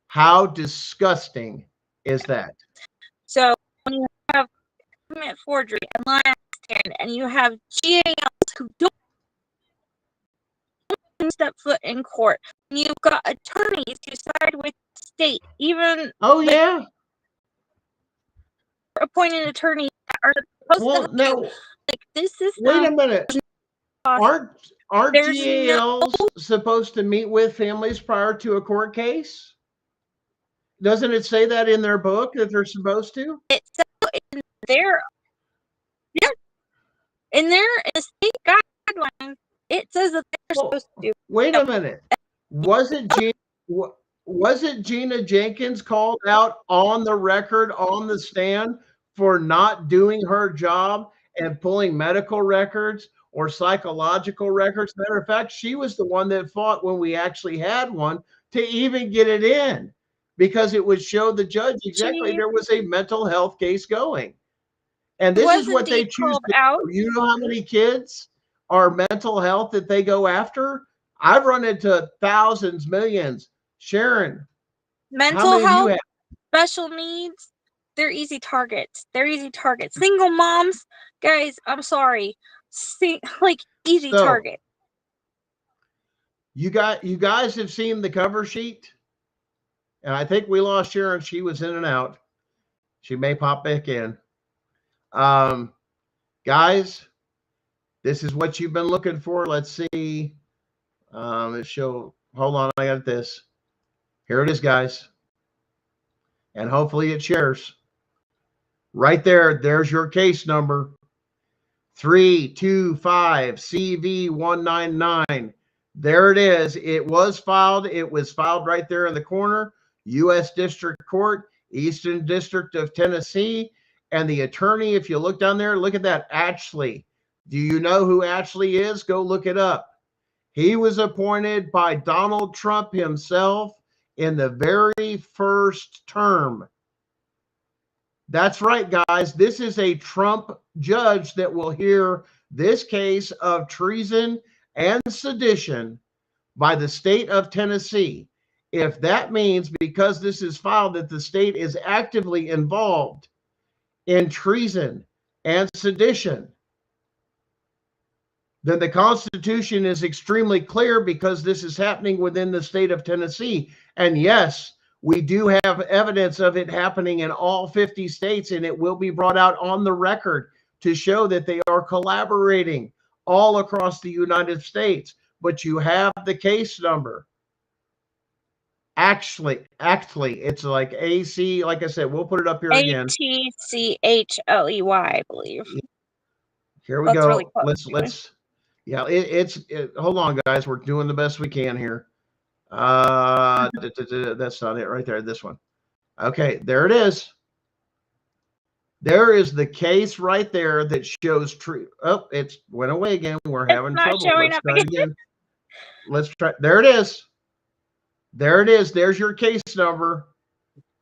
How disgusting is that? So when you have document forgery and lie stand, and you have GALs who don't step foot in court, and you've got attorneys who side with the state, even appointed attorneys that are supposed to help you. Like, this is wait a minute. Aren't GALs supposed to meet with families prior to a court case? Doesn't it say that in their book that they're supposed to? It's in their state guidelines. It says that they're supposed to do. Wait a minute. Wasn't Gina Jenkins called out on the record, on the stand, for not doing her job and pulling medical records or psychological records? Matter of fact, she was the one that fought when we actually had one to even get it in, because it would show the judge exactly there was a mental health case going. And this is what they choose to do. You know how many kids are mental health that they go after? I've run into thousands, millions. Sharon, mental health, special needs, they're easy targets. Single moms, guys, I'm sorry. Easy target. You guys have seen the cover sheet? And I think we lost Sharon. She was in and out. She may pop back in. Guys, this is what you've been looking for. Let's see. Hold on, I got this. Here it is, guys. And hopefully it shares. Right there, there's your case number. 325 CV199. There it is. It was filed. It was filed right there in the corner. U.S. District Court, Eastern District of Tennessee. And the attorney, if you look down there, look at that, Ashley. Do you know who Ashley is? Go look it up. He was appointed by Donald Trump himself in the very first term. That's right, guys. This is a Trump judge that will hear this case of treason and sedition by the state of Tennessee. If that means, because this is filed, that the state is actively involved in treason and sedition, then the Constitution is extremely clear, because this is happening within the state of Tennessee. And yes, we do have evidence of it happening in all 50 states, and it will be brought out on the record to show that they are collaborating all across the United States but you have the case number. Actually, it's like AC. Like I said, we'll put it up here again. ATCHLEY, I believe. Here we That's go. really close. Let's. Yeah, hold on, guys. We're doing the best we can here. That's not it right there. This one. Okay, there it is. There is the case right there that shows true. Oh, it's went away again. We're having trouble. Let's try again. Let's try. There it is. There it is. There's your case number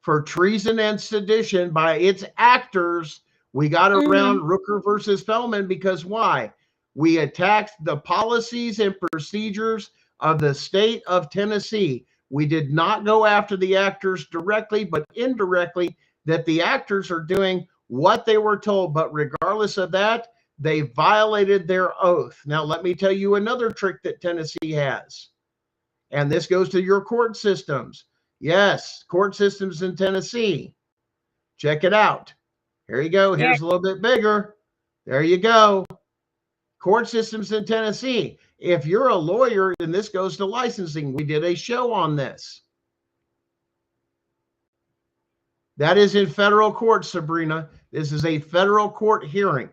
for treason and sedition by its actors. We got around Rooker versus Feldman because why? We attacked the policies and procedures of the state of Tennessee. We did not go after the actors directly, but indirectly, that the actors are doing what they were told. But regardless of that, they violated their oath. Now, let me tell you another trick that Tennessee has. And this goes to your court systems. Yes, court systems in Tennessee. Check it out. Here you go. Here's a little bit bigger. There you go. Court systems in Tennessee. If you're a lawyer, then this goes to licensing. We did a show on this. That is in federal court, Sabrina. This is a federal court hearing.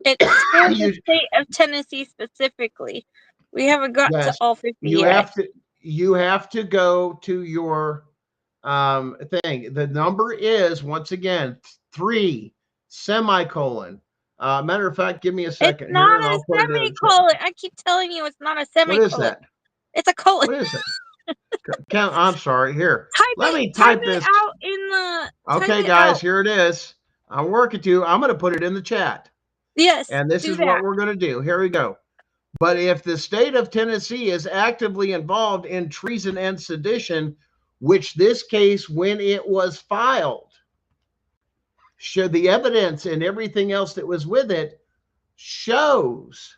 It's for the state of Tennessee specifically. We haven't got to all 50 yet. You have to go to your thing. The number is, once again, 3 semicolon. Matter of fact, give me a second. It's not a semicolon. I keep telling you it's not a semicolon. What is that? It's a colon. What is it? I'm sorry. Here. Let me type this out in the. Okay, guys, here it is. I'm working to. I'm going to put it in the chat. Yes. And this is what we're going to do. Here we go. But if the state of Tennessee is actively involved in treason and sedition, which this case, when it was filed, showed the evidence and everything else that was with it shows.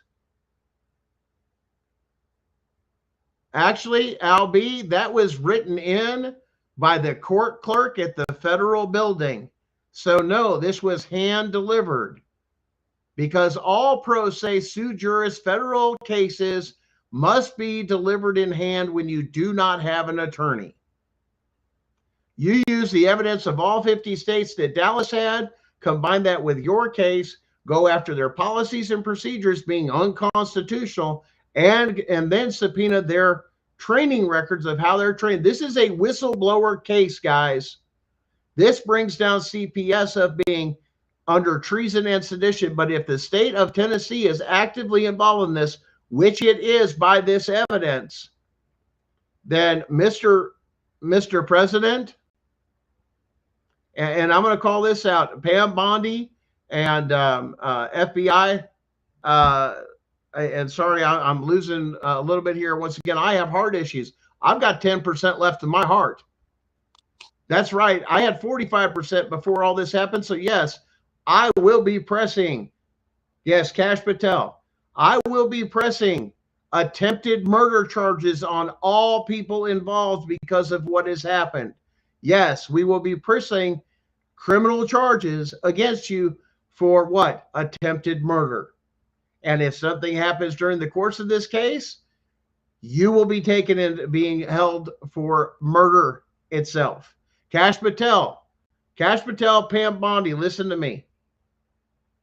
Actually, Albie, that was written in by the court clerk at the federal building. So no, this was hand delivered. Because all pro se sui juris federal cases must be delivered in hand when you do not have an attorney. You use the evidence of all 50 states that Dallas had, combine that with your case, go after their policies and procedures being unconstitutional, and then subpoena their training records of how they're trained. This is a whistleblower case, guys. This brings down CPS of being under treason and sedition. But if the state of Tennessee is actively involved in this, which it is by this evidence, then Mr. President, and I'm going to call this out, Pam Bondi and FBI, and sorry, I'm losing a little bit here. Once again, I have heart issues. I've got 10% left in my heart. That's right. I had 45% before all this happened. So yes, I will be pressing, yes, Cash Patel, I will be pressing attempted murder charges on all people involved because of what has happened. Yes, we will be pressing criminal charges against you for what? Attempted murder. And if something happens during the course of this case, you will be taken in being held for murder itself. Cash Patel, Pam Bondi, listen to me.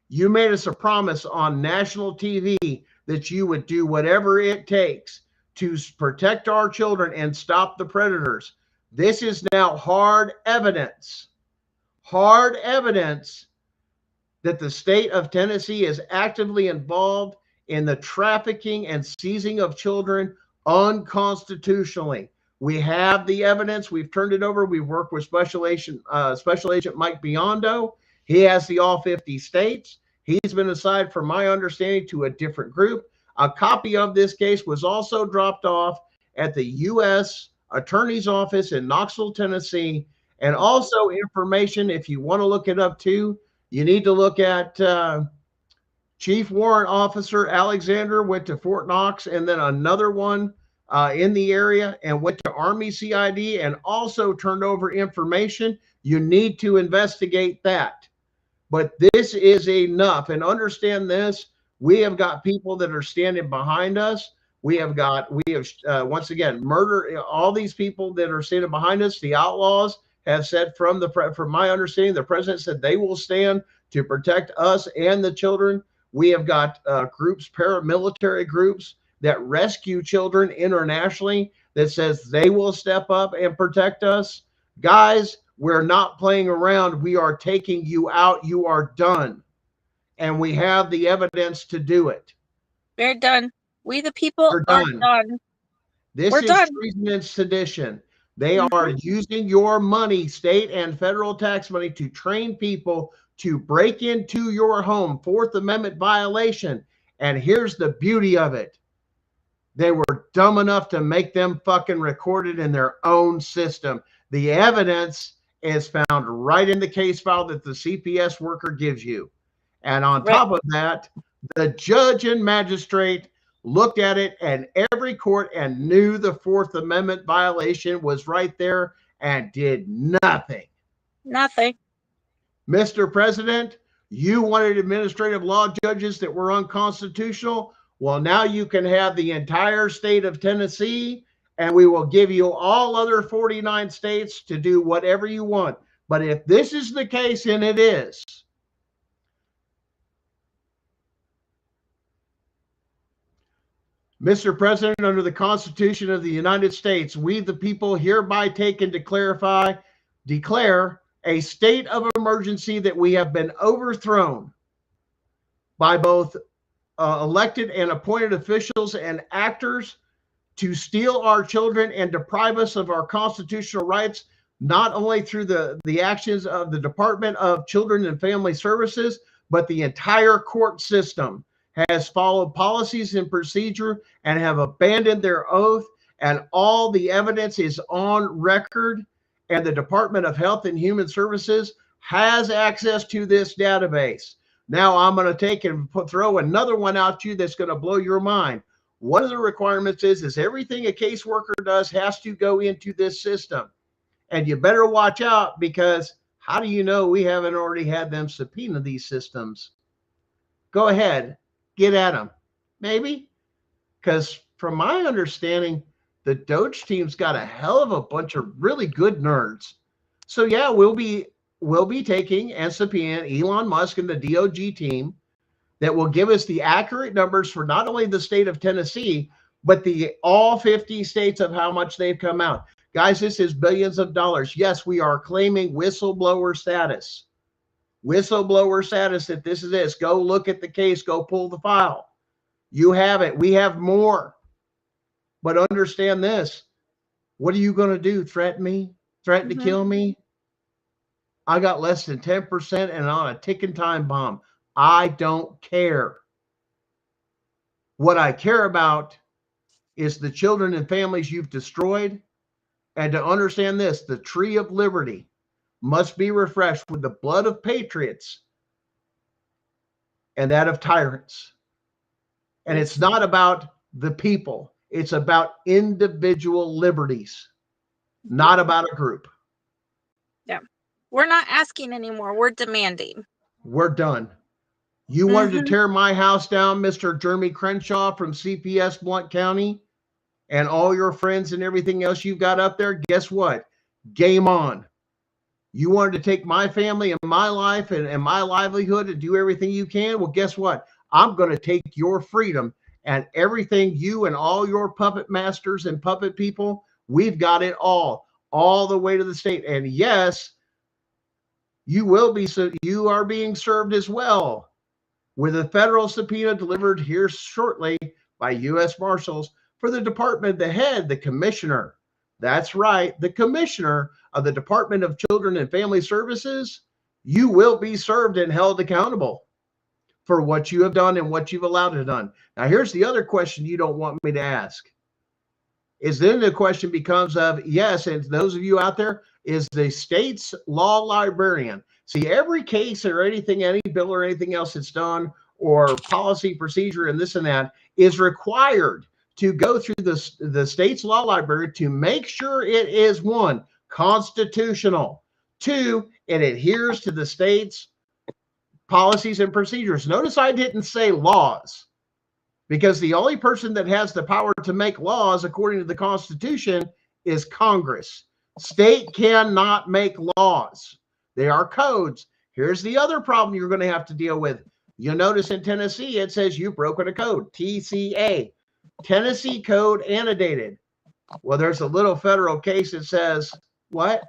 You made us a promise on national TV that you would do whatever it takes to protect our children and stop the predators. This is now hard evidence that the state of Tennessee is actively involved in the trafficking and seizing of children unconstitutionally. We have the evidence. We've turned it over. We've worked with Special Agent Mike Biondo. He has the all 50 states. He's been assigned, from my understanding, to a different group. A copy of this case was also dropped off at the U.S. Attorney's Office in Knoxville, Tennessee. And also information, if you want to look it up too, you need to look at Chief Warrant Officer Alexander went to Fort Knox, and then another one in the area, and went to Army CID and also turned over information. You need to investigate that. But this is enough. And understand this, we have got people that are standing behind us, We have once again, murder. All these people that are standing behind us, the outlaws, have said from my understanding, the president said they will stand to protect us and the children. We have got groups, paramilitary groups that rescue children internationally that says they will step up and protect us. Guys, we're not playing around. We are taking you out. You are done. And we have the evidence to do it. We're done. We the people are done. This is treason and sedition. They are using your money, state and federal tax money, to train people to break into your home. Fourth Amendment violation. And here's the beauty of it. They were dumb enough to make them fucking record it in their own system. The evidence is found right in the case file that the CPS worker gives you. And on top of that, the judge and magistrate looked at it, and every court and knew the Fourth Amendment violation was right there and did nothing. Nothing. Mr. President, you wanted administrative law judges that were unconstitutional. Well, now you can have the entire state of Tennessee, and we will give you all other 49 states to do whatever you want. But if this is the case, and it is, Mr. President, under the Constitution of the United States, we the people hereby take and declare a state of emergency that we have been overthrown by both elected and appointed officials and actors to steal our children and deprive us of our constitutional rights, not only through the actions of the Department of Children and Family Services, but the entire court system has followed policies and procedure and have abandoned their oath, and all the evidence is on record, and the Department of Health and Human Services has access to this database. Now I'm going to take and throw another one out to you that's going to blow your mind. One of the requirements is everything a caseworker does has to go into this system. And you better watch out, because how do you know we haven't already had them subpoena these systems? Go ahead, get at them. Maybe, because from my understanding, the Doge team's got a hell of a bunch of really good nerds. So yeah, we'll be taking and subpoenaing Elon Musk and the DOJ team that will give us the accurate numbers for not only the state of Tennessee, but all 50 states of how much they've come out. Guys, this is billions of dollars. Yes, we are claiming whistleblower status. Whistleblower status that this is this. Go look at the case. Go pull the file. You have it. We have more. But understand this. What are you going to do? Threaten me? Threaten to kill me? I got less than 10% and on a ticking time bomb. I don't care. What I care about is the children and families you've destroyed. And to understand this, the tree of liberty must be refreshed with the blood of patriots and that of tyrants. And it's not about the people. It's about individual liberties, not about a group. Yeah. We're not asking anymore. We're demanding. We're done. You wanted to tear my house down, Mr. Jeremy Crenshaw from CPS Blount County, and all your friends and everything else you've got up there. Guess what? Game on. You wanted to take my family and my life and my livelihood and do everything you can. Well, guess what? I'm going to take your freedom and everything, you and all your puppet masters and puppet people. We've got it all the way to the state. And yes, you are being served as well with a federal subpoena delivered here shortly by U.S. Marshals for the department, the head, the commissioner. That's right, the commissioner of the Department of Children and Family Services. You will be served and held accountable for what you have done and what you've allowed to done. Now, here's the other question you don't want me to ask. Is then the question becomes of, yes, and those of you out there, is the state's law librarian. See, every case or anything, any bill or anything else that's done, or policy, procedure, and this and that, is required to go through the state's law library to make sure it is, one, constitutional, two, it adheres to the state's policies and procedures. Notice I didn't say laws. because the only person that has the power to make laws according to the Constitution is Congress. State cannot make laws. They are codes. Here's the other problem you're going to have to deal with. You'll notice in Tennessee, it says you've broken a code, TCA, Tennessee Code Annotated. Well, there's a little federal case that says, what?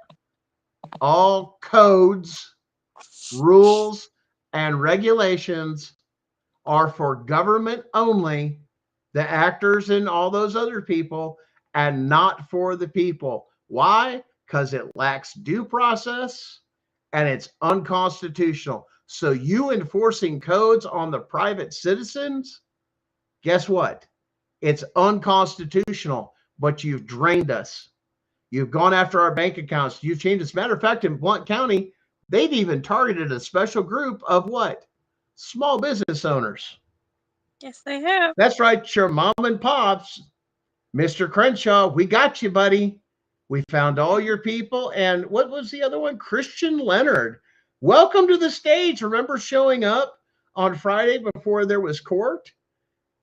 All codes, rules, and regulations are for government only, the actors and all those other people, and not for the people. Why? Because it lacks due process and it's unconstitutional. So you enforcing codes on the private citizens, guess what? It's unconstitutional, but you've drained us. You've gone after our bank accounts. You've changed. As a matter of fact, in Blount County, they've even targeted a special group of what? Small business owners. Yes, they have. That's right, your mom and pops. Mr. Crenshaw, we got you, buddy. We found all your people. And what was the other one? Christian Leonard. Welcome to the stage. Remember showing up on Friday before there was court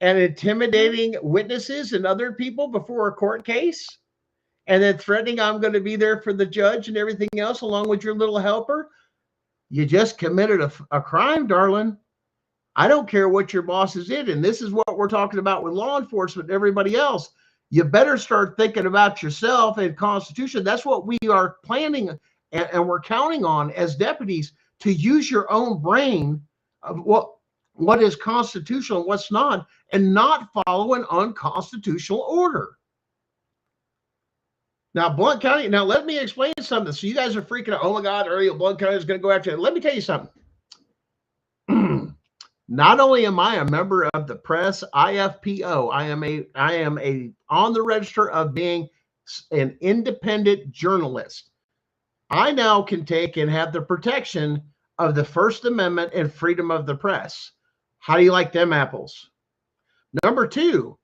and intimidating witnesses and other people before a court case? And then threatening I'm going to be there for the judge and everything else along with your little helper? You just committed a crime, darling. I don't care what your bosses did. And this is what we're talking about with law enforcement and everybody else. You better start thinking about yourself and Constitution. That's what we are planning and we're counting on as deputies, to use your own brain of what is constitutional and what's not, and not follow an unconstitutional order. Now, Blount County, now let me explain something. So you guys are freaking out. Oh my God, Blount County is going to go after it. Let me tell you something. Not only am I a member of the press, IFPO, I am a on the register of being an independent journalist. I now can take and have the protection of the First Amendment and freedom of the press. How do you like them apples? Number two,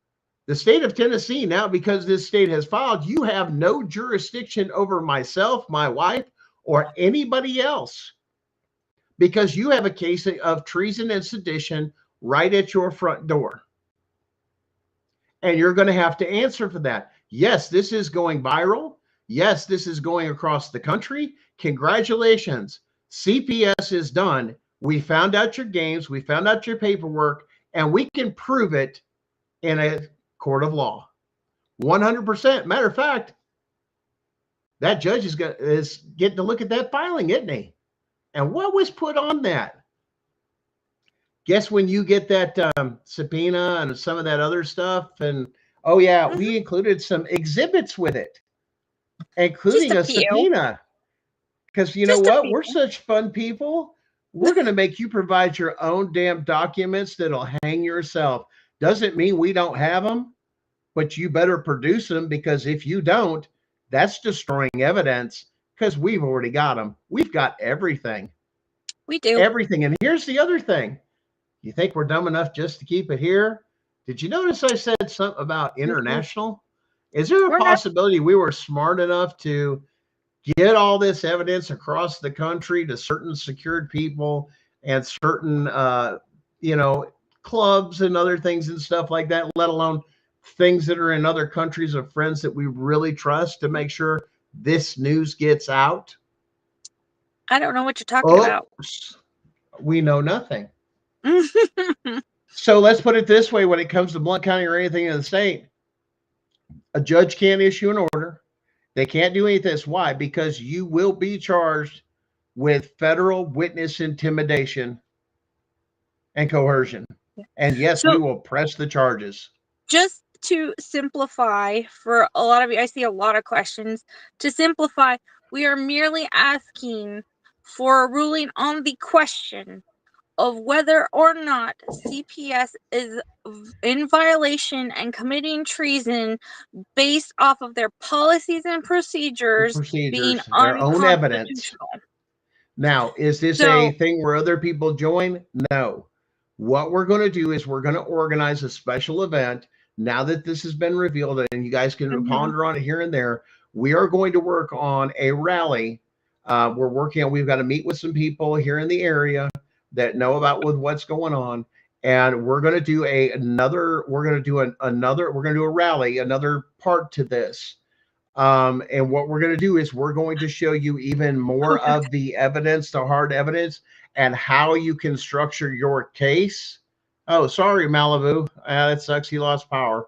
the state of Tennessee, now because this state has filed, you have no jurisdiction over myself, my wife, or anybody else, because you have a case of treason and sedition right at your front door. And you're going to have to answer for that. Yes, this is going viral. Yes, this is going across the country. Congratulations. CPS is done. We found out your games. We found out your paperwork, and we can prove it in a court of law. 100%. Matter of fact, that judge is getting to look at that filing, isn't he? And what was put on that? Guess when you get that subpoena and some of that other stuff, and oh yeah, we included some exhibits with it, including a subpoena. Because you know what? We're such fun people. We're going to make you provide your own damn documents that'll hang yourself. Doesn't mean we don't have them, but you better produce them, because if you don't, that's destroying evidence, because we've already got them. We've got everything. We do. Everything. And here's the other thing. You think we're dumb enough just to keep it here? Did you notice I said something about international? Is there a possibility we were smart enough to get all this evidence across the country to certain secured people and certain, clubs and other things and stuff like that, let alone things that are in other countries of friends that we really trust, to make sure this news gets out? I don't know what you're talking about. We know nothing. So let's put it this way. When it comes to Blount County or anything in the state, a judge can't issue an order. They can't do any of this. Why? Because you will be charged with federal witness intimidation and coercion. And yes, we will press the charges. Just to simplify, for a lot of you, I see a lot of questions. To simplify, we are merely asking for a ruling on the question of whether or not CPS is in violation and committing treason based off of their policies and procedures being their own evidence. unconstitutional. Now, is this a thing where other people join? No. What we're going to do is we're going to organize a special event. Now that this has been revealed and you guys can ponder on it here and there, we are going to work on a rally. We've got to meet with some people here in the area that know about what's going on. And we're going to do we're going to do a rally, another part to this. And what we're going to do is we're going to show you even more of the evidence, the hard evidence, and how you can structure your case. Oh, sorry, Malibu. That sucks. He lost power.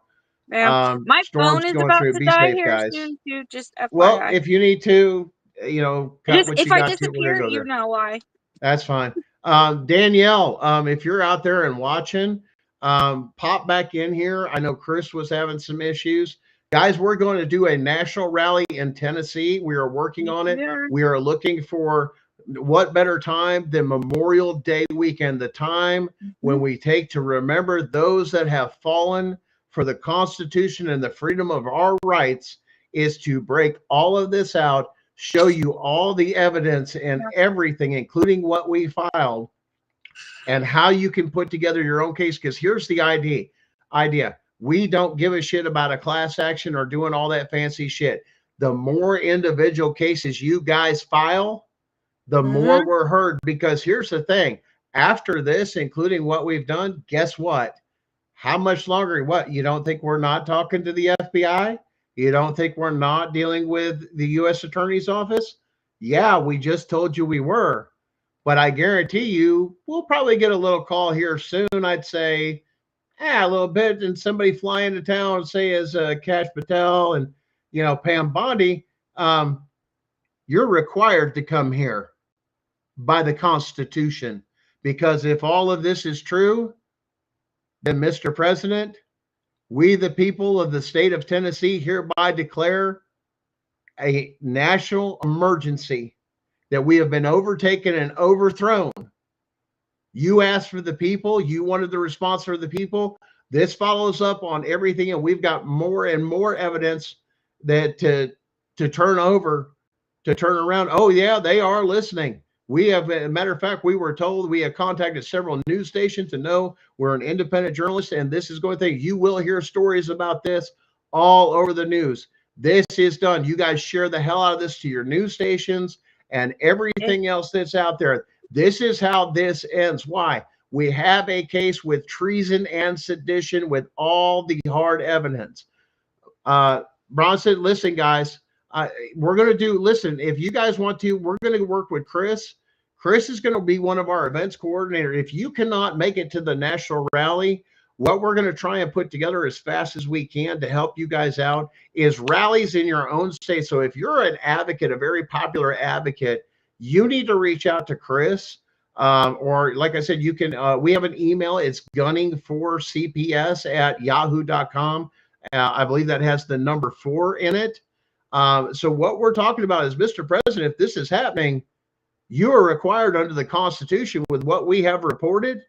Yeah, my Storm's phone is going about through. to Be die safe, here guys. soon, too. Just Well, FYI. if you need to, cut Just what if you I got to, we're disappear, going to go you there. know why. That's fine. Danielle, if you're out there and watching, pop back in here. I know Chris was having some issues. Guys, we're going to do a national rally in Tennessee. We are working on it. Yeah. We are looking for what better time than Memorial Day weekend, the time when we take to remember those that have fallen for the Constitution and the freedom of our rights, is to break all of this out, show you all the evidence and everything, including what we filed, and how you can put together your own case. Because here's the idea. We don't give a shit about a class action or doing all that fancy shit. The more individual cases you guys file, the more we're heard. Because here's the thing. After this, including what we've done, guess what? How much longer? What? You don't think we're not talking to the FBI? You don't think we're not dealing with the U.S. Attorney's Office? Yeah, we just told you we were. But I guarantee you, we'll probably get a little call here soon. I'd say, a little bit, and somebody fly into town, say as Cash Patel and Pam Bondi, you're required to come here by the Constitution. Because if all of this is true, then Mr. President, we, the people of the state of Tennessee, hereby declare a national emergency, that we have been overtaken and overthrown. You asked for the people. You wanted the response for the people. This follows up on everything, and we've got more and more evidence that to turn around. Oh, yeah, they are listening. We have, as a matter of fact, we were told, we have contacted several news stations to know we're an independent journalist, and this is going to think you will hear stories about this all over the news. This is done. You guys share the hell out of this to your news stations and everything else that's out there. This is how this ends. Why? We have a case with treason and sedition with all the hard evidence. Bronson, listen, guys, we're going to listen, if you guys want to, we're going to work with Chris. Chris is going to be one of our events coordinator. If you cannot make it to the national rally, what we're going to try and put together as fast as we can to help you guys out is rallies in your own state. So if you're an advocate, a very popular advocate, you need to reach out to Chris. Or like I said, you can, we have an email. It's gunning4cps@yahoo.com. I believe that has the number 4 in it. So what we're talking about is, Mr. President, if this is happening, you are required under the Constitution, with what we have reported,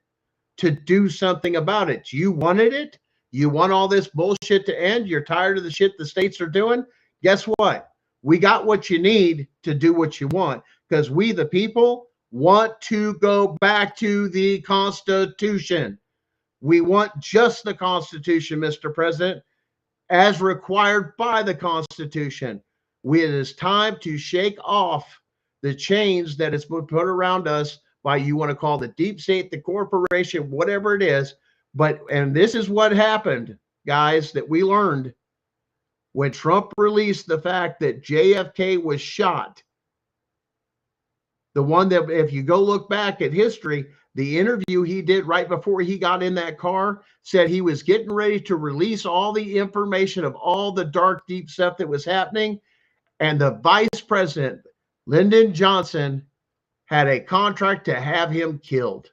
to do something about it. You wanted it. You want all this bullshit to end. You're tired of the shit the states are doing. Guess what? We got what you need to do what you want, because we, the people, want to go back to the Constitution. We want just the Constitution, Mr. President, as required by the Constitution. It is time to shake off the chains that has been put around us by, you want to call the deep state, the corporation, whatever it is. And this is what happened, guys, that we learned when Trump released the fact that JFK was shot. The one that, if you go look back at history, the interview he did right before he got in that car said he was getting ready to release all the information of all the dark, deep stuff that was happening. And the vice president, Lyndon Johnson, had a contract to have him killed.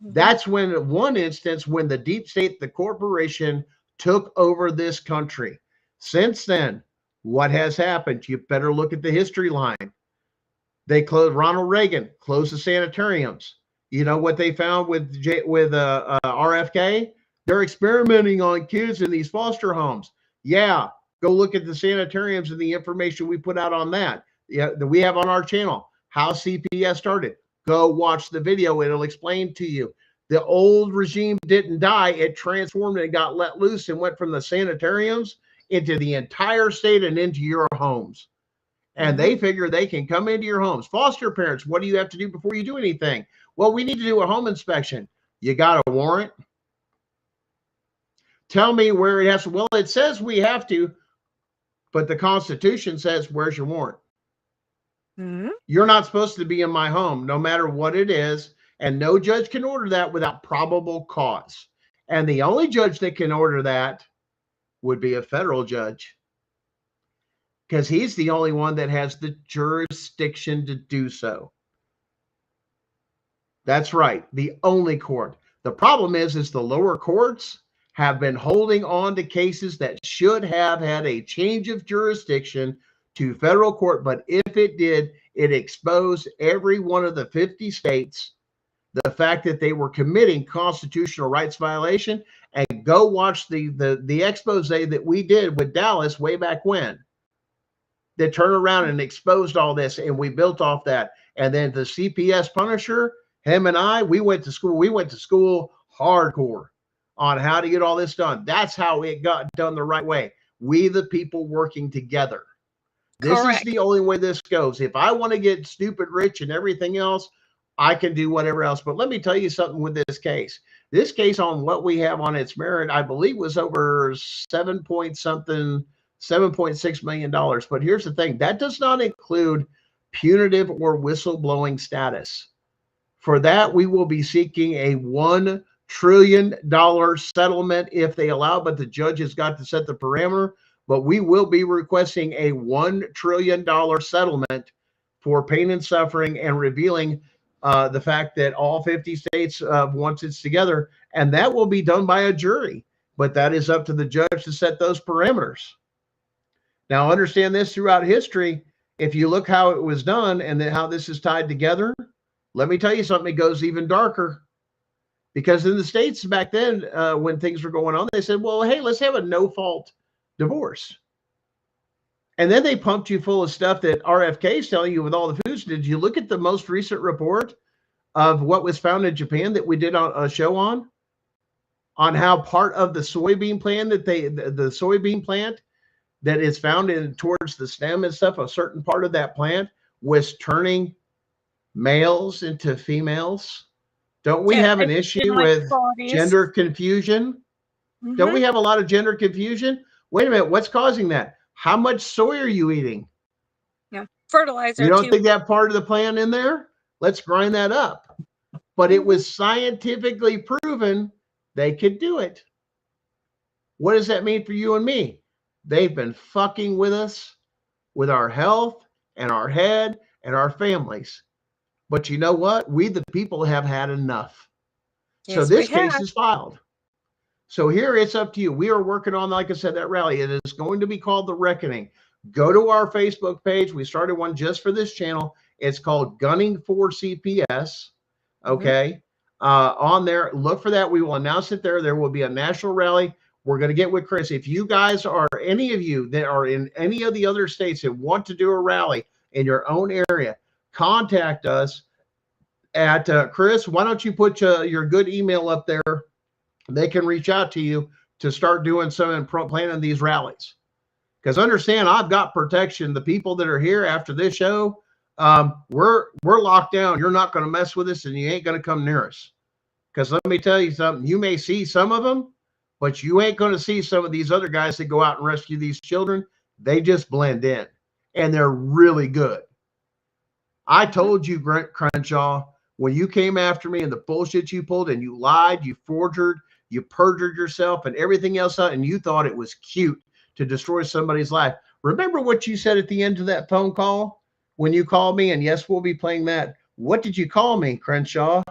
That's when, one instance, when the deep state, the corporation, took over this country. Since then, what has happened? You better look at the history line. They closed, Ronald Reagan closed the sanitariums. You know what they found with RFK? They're experimenting on kids in these foster homes. Yeah, go look at the sanitariums and the information we put out on that. Yeah, that we have on our channel, how CPS started. Go watch the video. It'll explain to you. The old regime didn't die. It transformed and got let loose and went from the sanitariums into the entire state and into your homes. And they figure they can come into your homes. Foster parents, what do you have to do before you do anything? Well, we need to do a home inspection. You got a warrant? Tell me where it has to. Well, it says we have to, but the Constitution says, where's your warrant? Mm-hmm. You're not supposed to be in my home, no matter what it is. And no judge can order that without probable cause. And the only judge that can order that would be a federal judge, because he's the only one that has the jurisdiction to do so. That's right, the only court. The problem is the lower courts have been holding on to cases that should have had a change of jurisdiction to federal court, but if it did, it exposed every one of the 50 states the fact that they were committing constitutional rights violation. And go watch the expose that we did with Dallas way back when, that turned around and exposed all this, and we built off that. And then the CPS Punisher, him and I, we went to school hardcore on how to get all this done. That's how it got done the right way. We, the people, working together. This Correct. is the only way this goes. If I want to get stupid rich and everything else, I can do whatever else. But let me tell you something with this case. This case, on what we have on its merit, I believe was over $7.6 million. But here's the thing. That does not include punitive or whistleblowing status. For that, we will be seeking a $1 trillion settlement if they allow, but the judge has got to set the parameter. But we will be requesting a $1 trillion settlement for pain and suffering, and revealing the fact that all 50 states once it's together, and that will be done by a jury. But that is up to the judge to set those parameters. Now, understand this: throughout history, if you look how it was done and then how this is tied together, let me tell you something, it goes even darker. Because in the States back then, when things were going on, they said, well, hey, let's have a no-fault divorce. And then they pumped you full of stuff that RFK is telling you with all the foods. Did you look at the most recent report of what was found in Japan that we did a show on how part of the soybean plant the soybean plant that is found in towards the stem and stuff, a certain part of that plant was turning males into females? Don't we have an issue with gender confusion? Mm-hmm. Don't we have a lot of gender confusion? Wait a minute, what's causing that? How much soy are you eating? Yeah, fertilizer. You don't think that part of the plan in there? Let's grind that up. But it was scientifically proven they could do it. What does that mean for you and me? They've been fucking with us, with our health and our head and our families. But you know what? We, the people, have had enough. Yes, so this case is filed. So here it's up to you. We are working on, like I said, that rally. It is going to be called The Reckoning. Go to our Facebook page. We started one just for this channel. It's called Gunning for CPS. Okay. On there, look for that. We will announce it there. There will be a national rally. We're going to get with Chris. If you guys are, any of you that are in any of the other states that want to do a rally in your own area, contact us at Chris. Why don't you put your good email up there? They can reach out to you to start doing some and planning these rallies. Because understand, I've got protection. The people that are here after this show, we're locked down. You're not going to mess with us, and you ain't going to come near us. Because let me tell you something. You may see some of them, but you ain't going to see some of these other guys that go out and rescue these children. They just blend in, and they're really good. I told you, Crenshaw, when you came after me and the bullshit you pulled, and you lied, you forgered, you perjured yourself and everything else out, and you thought it was cute to destroy somebody's life. Remember what you said at the end of that phone call when you called me? And yes, we'll be playing that. What did you call me, Crenshaw?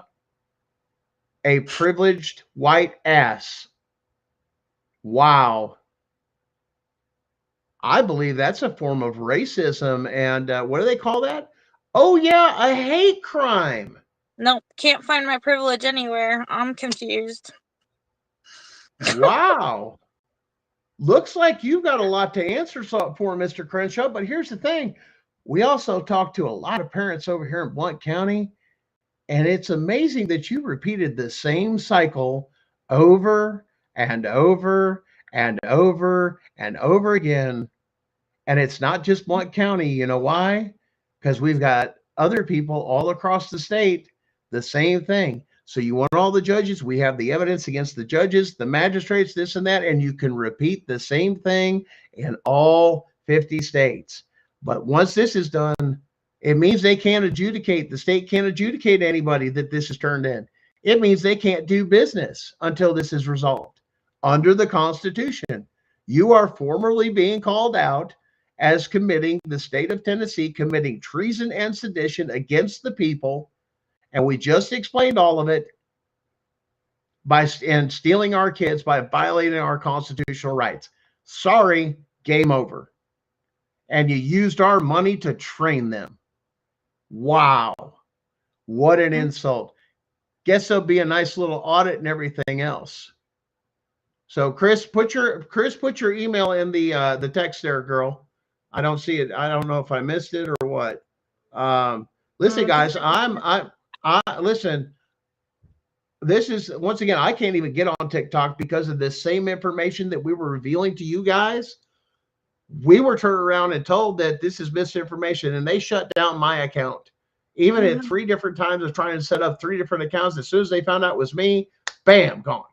A privileged white ass. Wow. I believe that's a form of racism. And what do they call that? Oh, yeah, a hate crime. Nope, can't find my privilege anywhere. I'm confused. Wow. Looks like you've got a lot to answer for, Mr. Crenshaw. But here's the thing. We also talked to a lot of parents over here in Blount County, and it's amazing that you repeated the same cycle over and over and over and over again. And it's not just Blount County. You know why? Because we've got other people all across the state, the same thing. So you want all the judges? We have the evidence against the judges, the magistrates, this and that, and you can repeat the same thing in all 50 states. But once this is done, it means they can't adjudicate. The state can't adjudicate anybody that this is turned in. It means they can't do business until this is resolved under the Constitution. You are formally being called out as committing, the state of Tennessee committing treason and sedition against the people. And we just explained all of it and stealing our kids by violating our constitutional rights. Sorry, game over. And you used our money to train them. Wow. What an insult. Guess there'll be a nice little audit and everything else. So Chris, put your email in the text there, girl. I don't see it. I don't know if I missed it or what. Listen, guys, listen. This is, once again, I can't even get on TikTok because of this same information that we were revealing to you guys. We were turned around and told that this is misinformation, and they shut down my account. Even at 3 different times of trying to set up 3 different accounts, as soon as they found out it was me, bam, gone.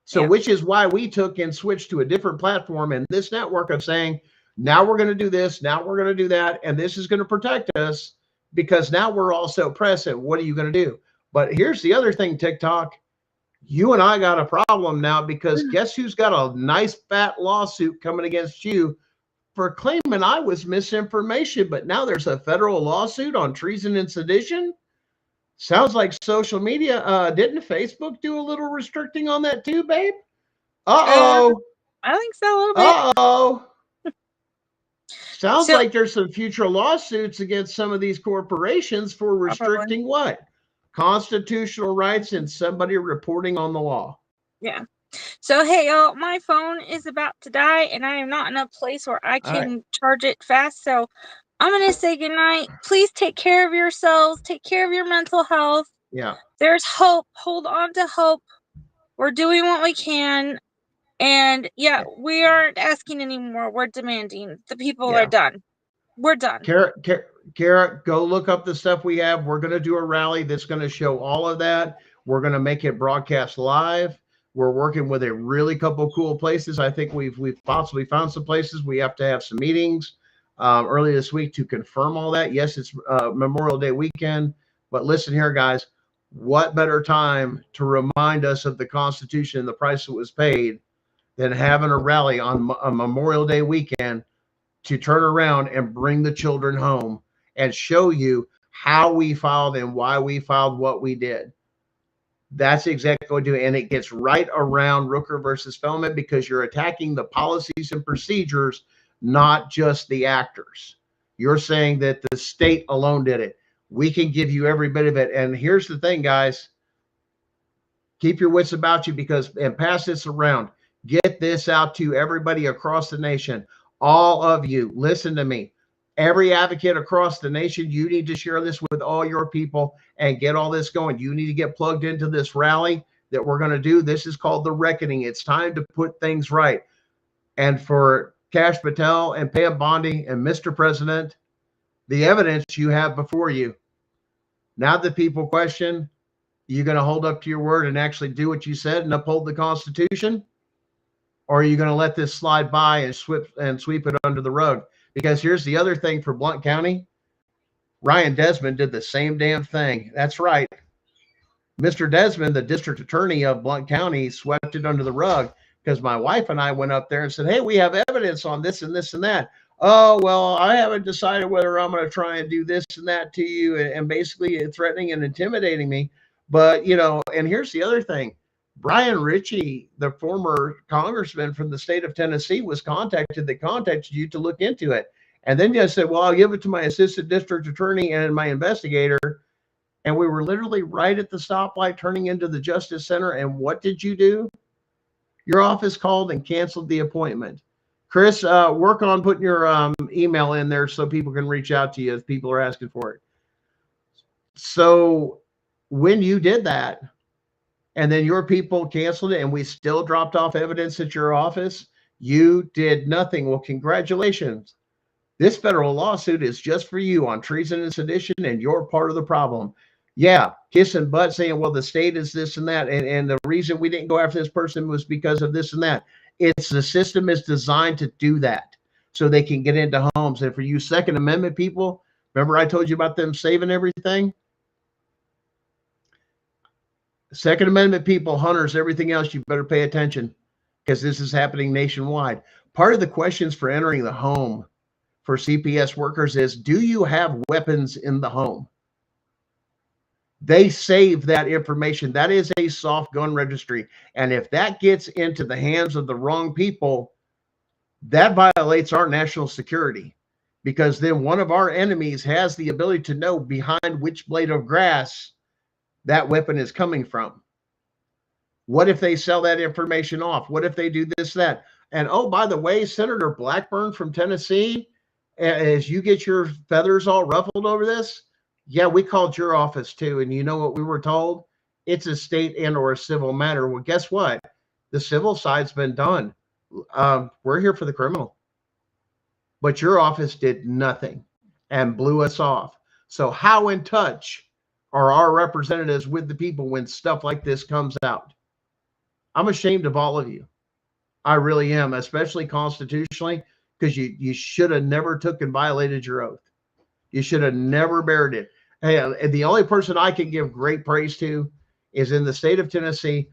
So which is why we took and switched to a different platform and this network of saying, now we're going to do this, now we're going to do that, and this is going to protect us because now we're also present. What are you going to do? But here's the other thing, TikTok. You and I got a problem now because guess who's got a nice fat lawsuit coming against you for claiming I was misinformation, but now there's a federal lawsuit on treason and sedition? Sounds like social media. Didn't Facebook do a little restricting on that too, babe? Uh-oh. I think so, a little bit. Uh-oh. Sounds like there's some future lawsuits against some of these corporations for restricting what? Constitutional rights and somebody reporting on the law. Yeah. So, hey, y'all, my phone is about to die, and I am not in a place where I can charge it fast. So I'm going to say goodnight. Please take care of yourselves. Take care of your mental health. Yeah. There's hope. Hold on to hope. We're doing what we can. And, we aren't asking anymore. We're demanding. The people are done. We're done. Kara, go look up the stuff we have. We're going to do a rally that's going to show all of that. We're going to make it broadcast live. We're working with a really couple cool places. I think we've possibly found some places. We have to have some meetings early this week to confirm all that. Yes, it's Memorial Day weekend. But listen here, guys. What better time to remind us of the Constitution and the price that was paid than having a rally on a Memorial Day weekend to turn around and bring the children home and show you how we filed and why we filed what we did. That's exactly what we do. And it gets right around Rooker versus Feldman because you're attacking the policies and procedures, not just the actors. You're saying that the state alone did it. We can give you every bit of it. And here's the thing, guys. Keep your wits about you and pass this around. Get this out to everybody across the nation. All of you, listen to me. Every advocate across the nation, you need to share this with all your people and get all this going. You need to get plugged into this rally that we're going to do. This is called The Reckoning. It's time to put things right. And for Kash Patel and Pam Bondi and Mr. President, the evidence you have before you. Now that people question, you're going to hold up to your word and actually do what you said and uphold the Constitution? Or are you going to let this slide by and sweep it under the rug? Because here's the other thing for Blount County. Ryan Desmond did the same damn thing. That's right. Mr. Desmond, the district attorney of Blount County, swept it under the rug because my wife and I went up there and said, hey, we have evidence on this and this and that. Oh, well, I haven't decided whether I'm going to try and do this and that to you, and basically threatening and intimidating me. But, and here's the other thing. Brian Ritchie, the former congressman from the state of Tennessee, was contacted you to look into it. And then you said, well, I'll give it to my assistant district attorney and my investigator. And we were literally right at the stoplight turning into the Justice Center. And what did you do? Your office called and canceled the appointment. Chris, work on putting your email in there so people can reach out to you if people are asking for it. So when you did that, and then your people canceled it, and we still dropped off evidence at your office, you did nothing. Well, congratulations. This federal lawsuit is just for you on treason and sedition, and you're part of the problem. Yeah, kissing butt saying, well, the state is this and that. And the reason we didn't go after this person was because of this and that. It's the system is designed to do that so they can get into homes. And for you Second Amendment people, remember I told you about them saving everything? Second Amendment people, hunters, everything else, you better pay attention because this is happening nationwide. Part of the questions for entering the home for CPS workers is, do you have weapons in the home? They save that information. That is a soft gun registry. And if that gets into the hands of the wrong people, that violates our national security, because then one of our enemies has the ability to know behind which blade of grass that weapon is coming from. What if they sell that information off? What if they do this, that? And oh, by the way, Senator Blackburn from Tennessee, as you get your feathers all ruffled over this, yeah, we called your office too. And you know what we were told? It's a state and or a civil matter. Well, guess what? The civil side's been done. We're here for the criminal. But your office did nothing and blew us off. So how in touch are our representatives with the people when stuff like this comes out? I'm ashamed of all of you. I really am, especially constitutionally, because you should have never took and violated your oath. You should have never buried it. Hey, the only person I can give great praise to is in the state of Tennessee,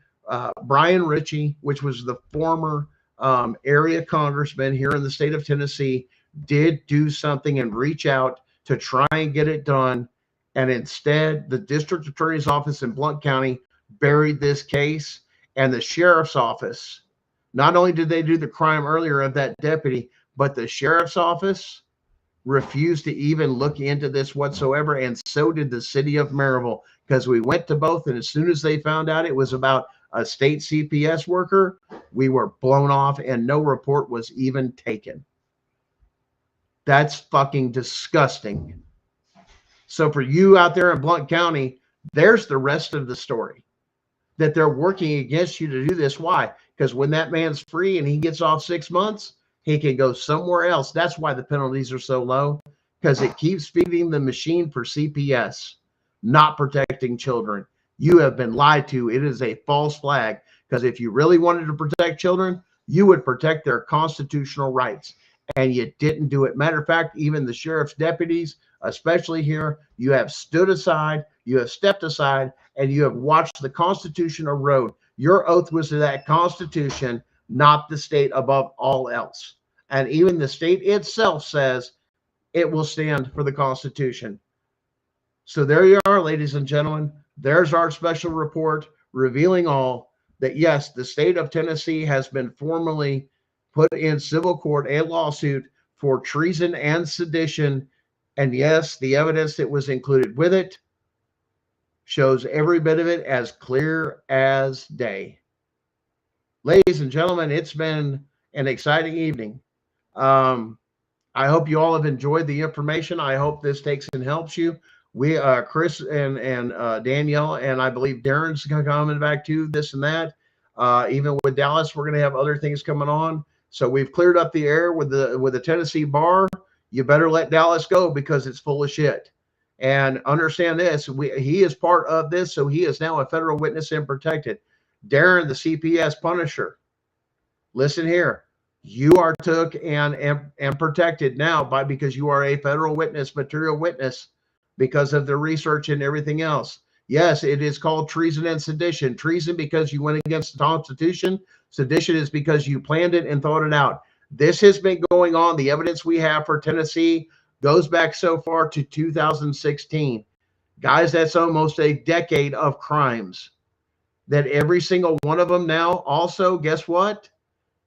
Brian Ritchie, which was the former area congressman here in the state of Tennessee, did do something and reach out to try and get it done. And instead, the district attorney's office in Blount County buried this case, and the sheriff's office, not only did they do the crime earlier of that deputy, but the sheriff's office refused to even look into this whatsoever, and so did the city of Maryville, because we went to both, and as soon as they found out it was about a state CPS worker, we were blown off and no report was even taken. That's fucking disgusting. So for you out there in Blount County, there's the rest of the story, that they're working against you to do this. Why? Because when that man's free and he gets off 6 months, he can go somewhere else. That's why the penalties are so low, because it keeps feeding the machine for CPS, not protecting children. You have been lied to. It is a false flag, because if you really wanted to protect children, you would protect their constitutional rights, and you didn't do it. Matter of fact, even the sheriff's deputies, especially here, you have stood aside, you have stepped aside, and you have watched the Constitution erode. Your oath was to that Constitution, not the state above all else. And even the state itself says it will stand for the Constitution. So there you are, ladies and gentlemen. There's our special report revealing all, that yes, the state of Tennessee has been formally put in civil court, a lawsuit for treason and sedition. And yes, the evidence that was included with it shows every bit of it as clear as day. Ladies and gentlemen, it's been an exciting evening. I hope you all have enjoyed the information. I hope this takes and helps you. We, Chris and Danielle, and I believe Darren's coming back to this and that. Even with Dallas, we're going to have other things coming on. So we've cleared up the air with the Tennessee bar. You better let Dallas go, because it's full of shit. And understand this, he is part of this, so he is now a federal witness and protected. Darren, the CPS Punisher, listen here. You are took and protected now because you are a federal witness, material witness, because of the research and everything else. Yes, it is called treason and sedition. Treason because you went against the Constitution. Sedition is because you planned it and thought it out. This has been going on. The evidence we have for Tennessee goes back so far to 2016. Guys, that's almost a decade of crimes. That every single one of them now also, guess what?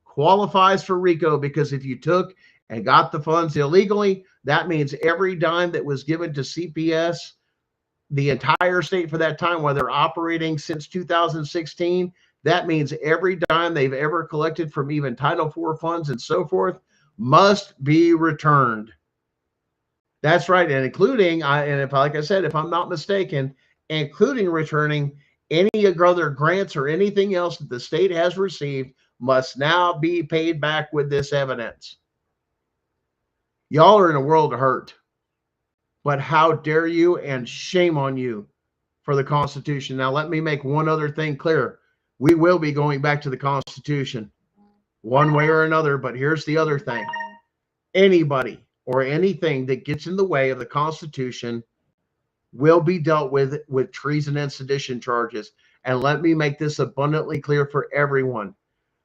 Qualifies for RICO, because if you took and got the funds illegally, that means every dime that was given to CPS, the entire state for that time, while they're operating since 2016, that means every dime they've ever collected from even Title IV funds and so forth must be returned. That's right, and including, and if, like I said, if I'm not mistaken, including returning any other grants or anything else that the state has received, must now be paid back with this evidence. Y'all are in a world of hurt. But how dare you, and shame on you for the Constitution. Now, let me make one other thing clear. We will be going back to the Constitution one way or another, but here's the other thing. Anybody or anything that gets in the way of the Constitution will be dealt with treason and sedition charges. And let me make this abundantly clear for everyone.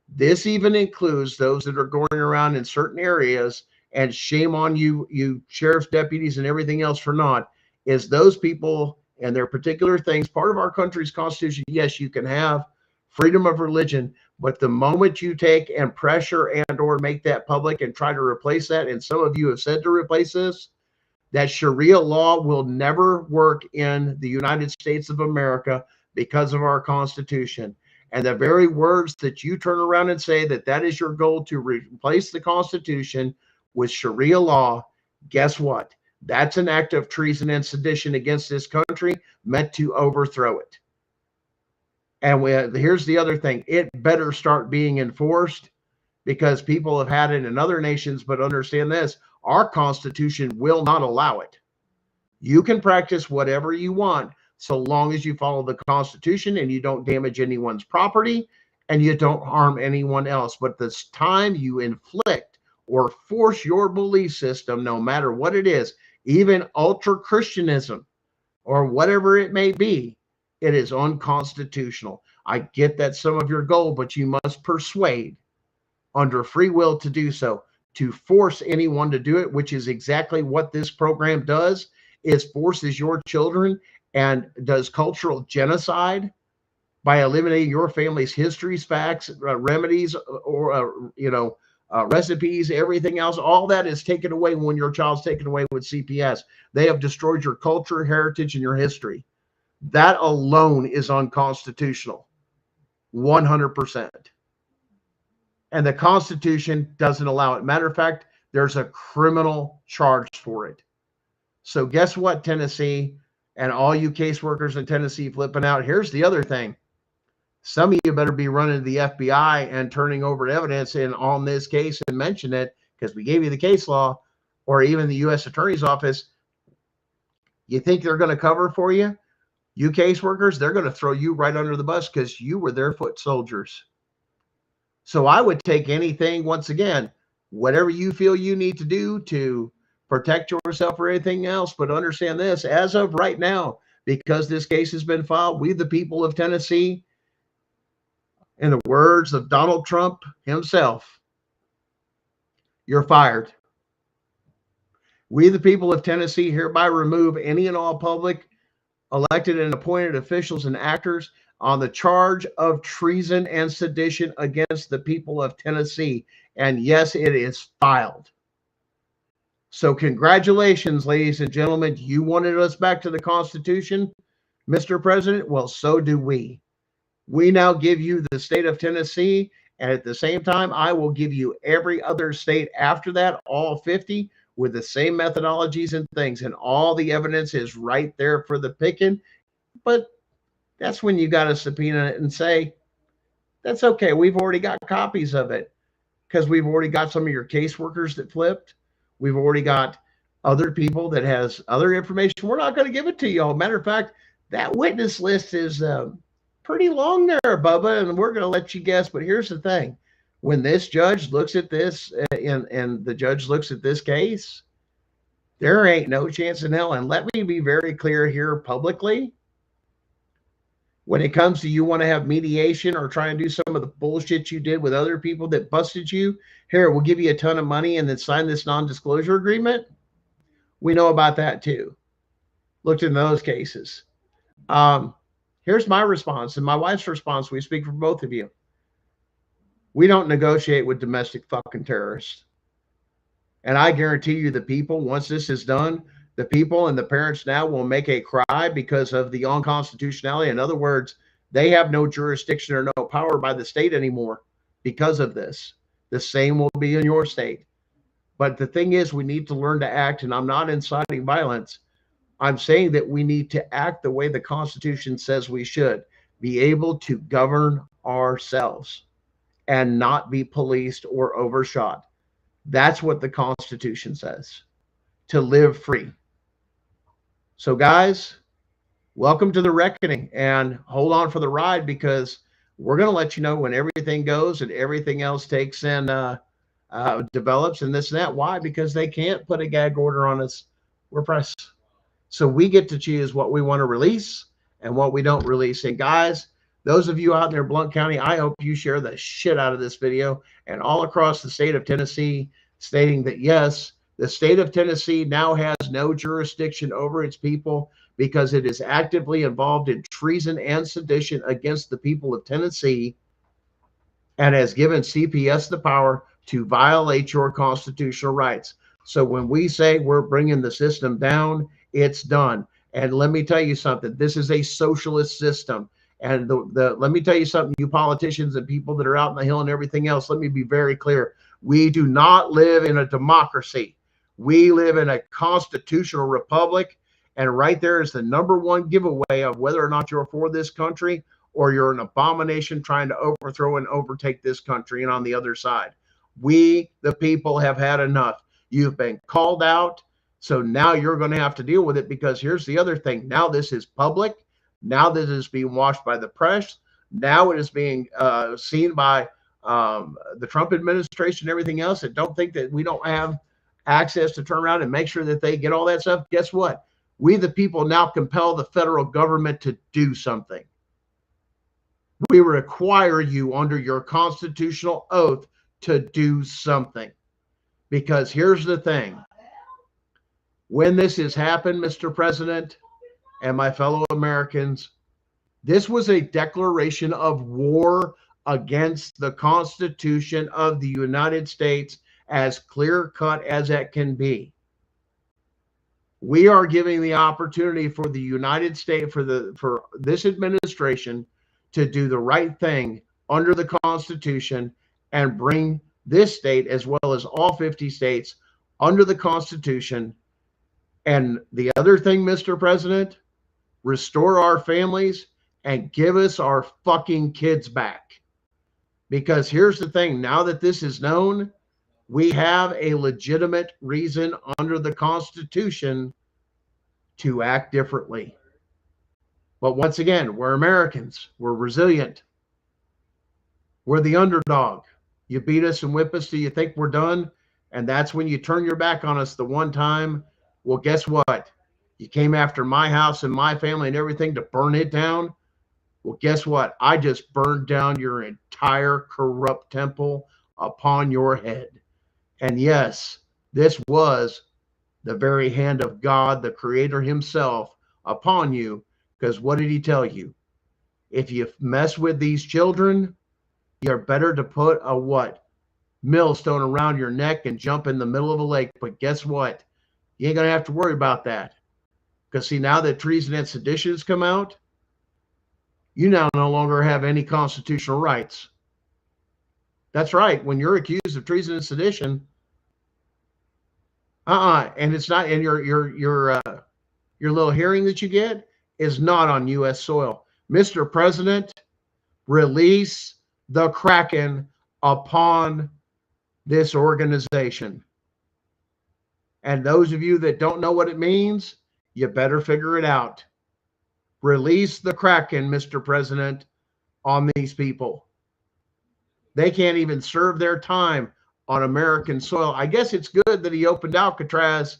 This even includes those that are going around in certain areas, and shame on you, you sheriff's deputies and everything else for not, is those people and their particular things, part of our country's Constitution. Yes, you can have freedom of religion, but the moment you take and pressure and or make that public and try to replace that, and some of you have said to replace this, that Sharia law will never work in the United States of America because of our Constitution. And the very words that you turn around and say that that is your goal, to replace the Constitution with Sharia law, guess what? That's an act of treason and sedition against this country, meant to overthrow it. And here's the other thing. It better start being enforced, because people have had it in other nations, but understand this, our Constitution will not allow it. You can practice whatever you want so long as you follow the Constitution and you don't damage anyone's property and you don't harm anyone else. But this time you inflict or force your belief system, no matter what it is, even ultra-Christianism or whatever it may be, it is unconstitutional. I get that's some of your goal, but you must persuade under free will to do so. To force anyone to do it, which is exactly what this program does, is forces your children and does cultural genocide by eliminating your family's histories, facts, remedies, or recipes, everything else. All that is taken away when your child's taken away with CPS. They have destroyed your culture, heritage, and your history. That alone is unconstitutional, 100%. And the Constitution doesn't allow it. Matter of fact, there's a criminal charge for it. So guess what, Tennessee, and all you caseworkers in Tennessee flipping out, here's the other thing. Some of you better be running to the FBI and turning over evidence on this case and mention it, because we gave you the case law, or even the U.S. Attorney's Office. You think they're going to cover for you? You caseworkers, they're going to throw you right under the bus because you were their foot soldiers. So I would take anything, once again, whatever you feel you need to do to protect yourself or anything else. But understand this, as of right now, because this case has been filed, we, the people of Tennessee, in the words of Donald Trump himself, you're fired. We, the people of Tennessee, hereby remove any and all public, elected and appointed officials and actors on the charge of treason and sedition against the people of Tennessee. And yes, it is filed. So congratulations, ladies and gentlemen. You wanted us back to the Constitution, Mr. President? Well, so do we. We now give you the state of Tennessee, and at the same time, I will give you every other state after that, all 50, with the same methodologies and things. And all the evidence is right there for the picking. But that's when you got to subpoena it and say, that's okay. We've already got copies of it, because we've already got some of your caseworkers that flipped. We've already got other people that has other information. We're not going to give it to you all. Matter of fact, that witness list is pretty long there, Bubba, and we're going to let you guess. But here's the thing. When this judge looks at this and the judge looks at this case, there ain't no chance in hell. And let me be very clear here publicly. When it comes to you want to have mediation or try and do some of the bullshit you did with other people that busted you, here, we'll give you a ton of money and then sign this non-disclosure agreement. We know about that too. Looked in those cases. Here's my response and my wife's response. We speak for both of you. We don't negotiate with domestic fucking terrorists. And I guarantee you the people, once this is done, the people and the parents now will make a cry because of the unconstitutionality. In other words, they have no jurisdiction or no power by the state anymore because of this. The same will be in your state. But the thing is, we need to learn to act, and I'm not inciting violence. I'm saying that we need to act the way the Constitution says we should, be able to govern ourselves and not be policed or overshot. That's what the Constitution says, to live free. So guys, welcome to the reckoning, and hold on for the ride, because we're going to let you know when everything goes and everything else takes and develops and this and that. Why? Because they can't put a gag order on us. We're press. So we get to choose what we want to release and what we don't release. And guys, those of you out there in Blount County, I hope you share the shit out of this video and all across the state of Tennessee, stating that yes, the state of Tennessee now has no jurisdiction over its people because it is actively involved in treason and sedition against the people of Tennessee, and has given CPS the power to violate your constitutional rights. So when we say we're bringing the system down, it's done. And let me tell you something, this is a socialist system. And let me tell you something, you politicians and people that are out in the Hill and everything else, let me be very clear. We do not live in a democracy. We live in a constitutional republic. And right there is the number one giveaway of whether or not you're for this country or you're an abomination trying to overthrow and overtake this country. And on the other side, we, the people, have had enough. You've been called out. So now you're going to have to deal with it, because here's the other thing. Now this is public. Now this is being watched by the press. Now it is being seen by the Trump administration and everything else that don't think that we don't have access to turn around and make sure that they get all that stuff. Guess what? We, the people, now compel the federal government to do something. We require you under your constitutional oath to do something. Because here's the thing. When this has happened, Mr. President and my fellow Americans, this was a declaration of war against the Constitution of the United States, as clear-cut as it can be. We are giving the opportunity for the United States, for this administration, to do the right thing under the Constitution and bring this state, as well as all 50 states, under the Constitution. And the other thing, Mr. President, restore our families and give us our fucking kids back. Because here's the thing, now that this is known, we have a legitimate reason under the Constitution to act differently. But once again, we're Americans. We're resilient. We're the underdog. You beat us and whip us till you think we're done, and that's when you turn your back on us the one time. Well, guess what? You came after my house and my family and everything to burn it down. Well, guess what? I just burned down your entire corrupt temple upon your head. And yes, this was the very hand of God, the Creator himself, upon you. Because what did he tell you? If you mess with these children, you're better to put a what? Millstone around your neck and jump in the middle of a lake. But guess what? You ain't going to have to worry about that. Because see, now that treason and sedition has come out, you now no longer have any constitutional rights. That's right. When you're accused of treason and sedition, and it's not in your little hearing that you get is not on U.S. soil. Mr. President, release the Kraken upon this organization. And those of you that don't know what it means, you better figure it out. Release the Kraken, Mr. President, on these people. They can't even serve their time on American soil. I guess it's good that he opened Alcatraz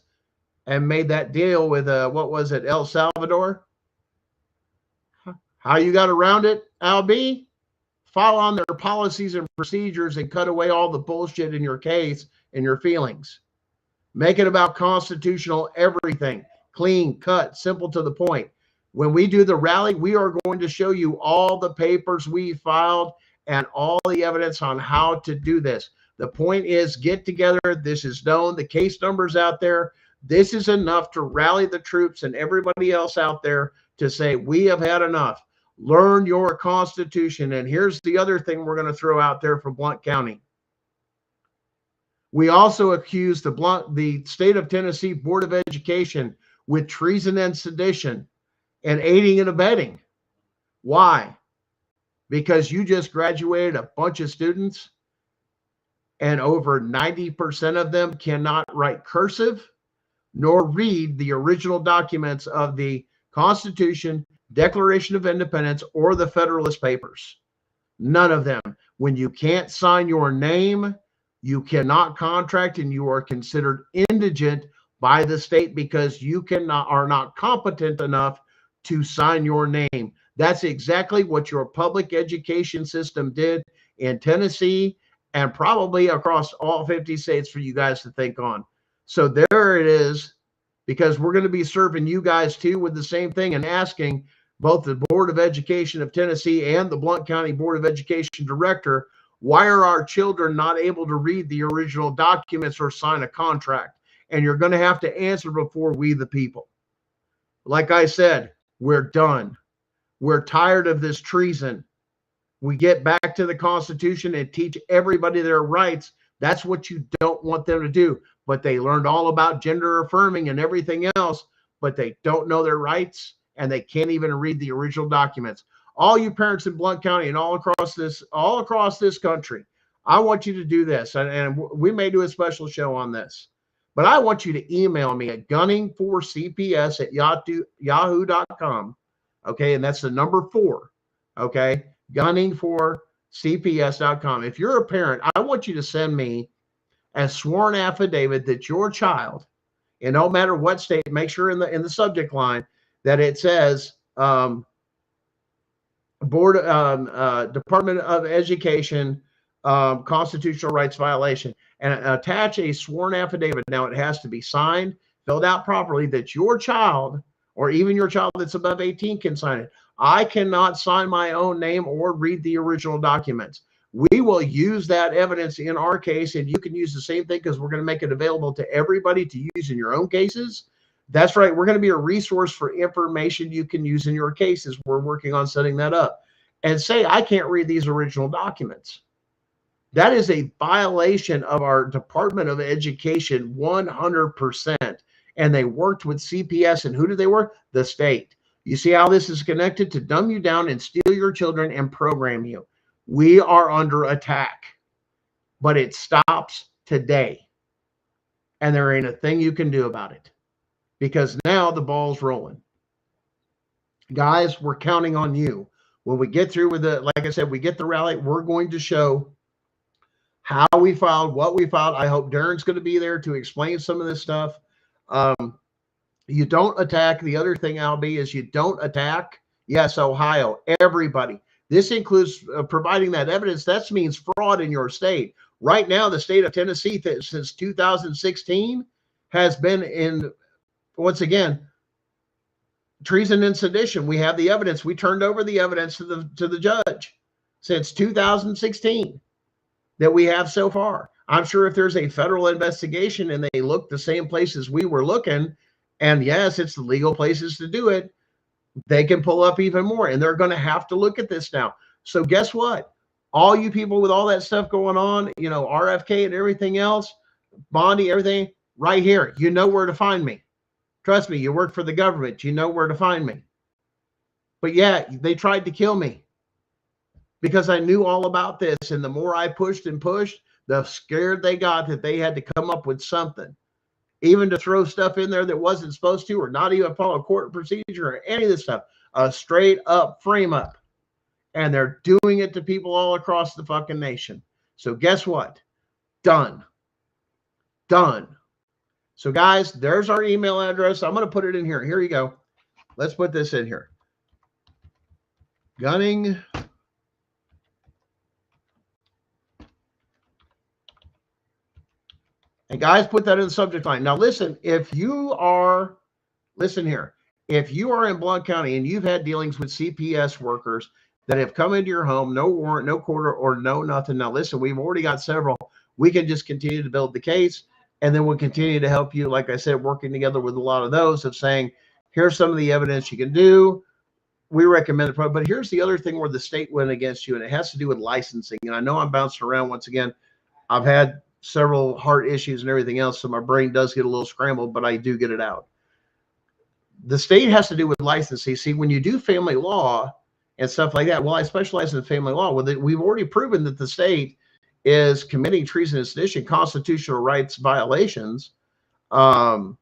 and made that deal with, what was it, El Salvador? How you got around it, Al-B? Follow on their policies and procedures and cut away all the bullshit in your case and your feelings. Make it about constitutional everything. Clean, cut, simple to the point. When we do the rally, we are going to show you all the papers we filed and all the evidence on how to do this. The point is, get together. This is known. The case numbers out there. This is enough to rally the troops and everybody else out there to say, we have had enough. Learn your Constitution. And here's the other thing we're going to throw out there for Blount County. We also accuse the state of Tennessee Board of Education with treason and sedition and aiding and abetting. Why? Because you just graduated a bunch of students and over 90% of them cannot write cursive nor read the original documents of the Constitution, Declaration of Independence, or the Federalist Papers. None of them. When you can't sign your name, you cannot contract, and you are considered indigent by the state because you are not competent enough to sign your name. That's exactly what your public education system did in Tennessee and probably across all 50 states for you guys to think on. So there it is, because we're going to be serving you guys too with the same thing and asking both the Board of Education of Tennessee and the Blount County Board of Education director, why are our children not able to read the original documents or sign a contract? And you're going to have to answer before we the people. Like I said, we're done. We're tired of this treason. We get back to the Constitution and teach everybody their rights. That's what you don't want them to do. But they learned all about gender affirming and everything else, but they don't know their rights, and they can't even read the original documents. All you parents in Blount County and all across this country, I want you to do this, and we may do a special show on this, but I want you to email me at gunning4cps@yahoo.com. Okay, and that's the number 4. Okay, gunning4cps.com. If you're a parent, I want you to send me a sworn affidavit that your child, and no matter what state, make sure in the subject line that it says Department of Education constitutional rights violation, and attach a sworn affidavit. Now it has to be signed, filled out properly, that your child, or even your child that's above 18, can sign it. I cannot sign my own name or read the original documents. We will use that evidence in our case, and you can use the same thing because we're going to make it available to everybody to use in your own cases. That's right. We're going to be a resource for information you can use in your cases. We're working on setting that up. And say, I can't read these original documents. That is a violation of our Department of Education 100%. And they worked with CPS. And who did they work? The state. You see how this is connected to dumb you down and steal your children and program you. We are under attack, but it stops today. And there ain't a thing you can do about it, because now the ball's rolling. Guys, we're counting on you. When we get through with the, like I said, we get the rally, we're going to show how we filed, what we filed. I hope Darren's going to be there to explain some of this stuff. You don't attack. The other thing, Albie, is you don't attack. Yes, Ohio, everybody. This includes providing that evidence. That means fraud in your state. Right now, the state of Tennessee, since 2016, has been in, once again, treason and sedition. We have the evidence. We turned over the evidence to the judge since 2016 that we have so far. I'm sure if there's a federal investigation and they look the same places we were looking, and yes, it's the legal places to do it, they can pull up even more, and they're going to have to look at this now. So guess what? All you people with all that stuff going on, you know, RFK and everything else, Bondi, everything, right here. You know where to find me. Trust me, you work for the government. You know where to find me. But yeah, they tried to kill me because I knew all about this. And the more I pushed and pushed, the scared they got that they had to come up with something. Even to throw stuff in there that wasn't supposed to, or not even follow court procedure or any of this stuff. A straight up frame up. And they're doing it to people all across the fucking nation. So guess what? Done. Done. So guys, there's our email address. I'm going to put it in here. Here you go. Let's put this in here. Gunning. And guys, put that in the subject line. Now listen, if you are, listen here, if you are in Blount County and you've had dealings with CPS workers that have come into your home, no warrant, no court, or no nothing. Now listen, we've already got several. We can just continue to build the case, and then we'll continue to help you, like I said, working together with a lot of those of saying, here's some of the evidence you can do. We recommend it. But here's the other thing where the state went against you, and it has to do with licensing. And I know I'm bouncing around once again. I've had several heart issues and everything else, so my brain does get a little scrambled, but I do get it out. The state has to do with licensing. See, when you do family law and stuff like that, well, I specialize in family law. Well, we've already proven that the state is committing treason and sedition, constitutional rights violations. Well,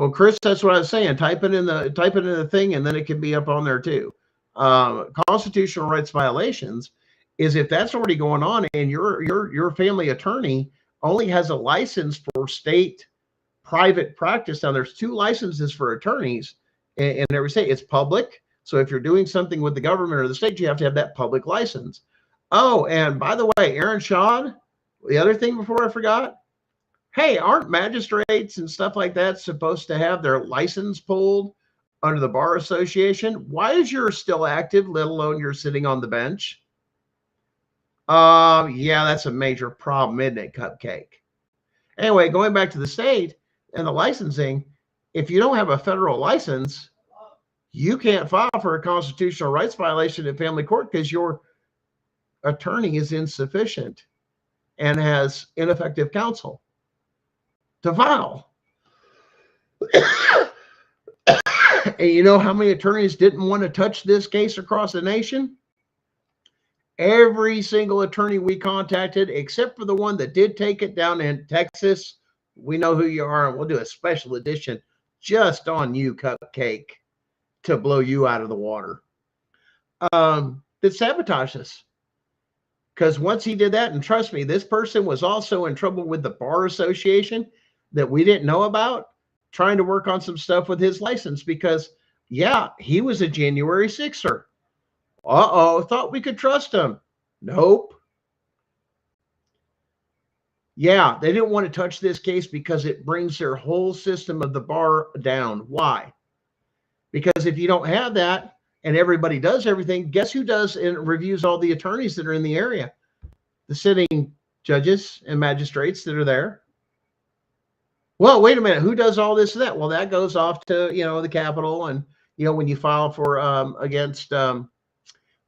Well, Chris, that's what I was saying. Type it in the thing, and then it can be up on there too. Constitutional rights violations is if that's already going on, and your family attorney only has a license for state private practice. Now, there's 2 licenses for attorneys in every state. It's public. So if you're doing something with the government or the state, you have to have that public license. Oh, and by the way, Aaron Shaw, the other thing before I forgot, hey, aren't magistrates and stuff like that supposed to have their license pulled under the Bar Association? Why is yours still active, let alone you're sitting on the bench? Yeah, that's a major problem, isn't it, Cupcake? Anyway, going back to the state and the licensing, if you don't have a federal license, you can't file for a constitutional rights violation in family court because your attorney is insufficient and has ineffective counsel to file. And you know how many attorneys didn't want to touch this case across the nation? Every single attorney we contacted, except for the one that did take it down in Texas. We know who you are, and we'll do a special edition just on you, Cupcake, to blow you out of the water. That sabotaged us. Because once he did that, and trust me, this person was also in trouble with the Bar Association that we didn't know about, trying to work on some stuff with his license because, yeah, he was a January 6er. Thought we could trust him. Nope. Yeah, they didn't want to touch this case because it brings their whole system of the bar down. Why? Because if you don't have that and everybody does everything, guess who does and reviews all the attorneys that are in the area? The sitting judges and magistrates that are there. Well, wait a minute. Who does all this and that? Well, that goes off to, the Capitol. And, when you file for against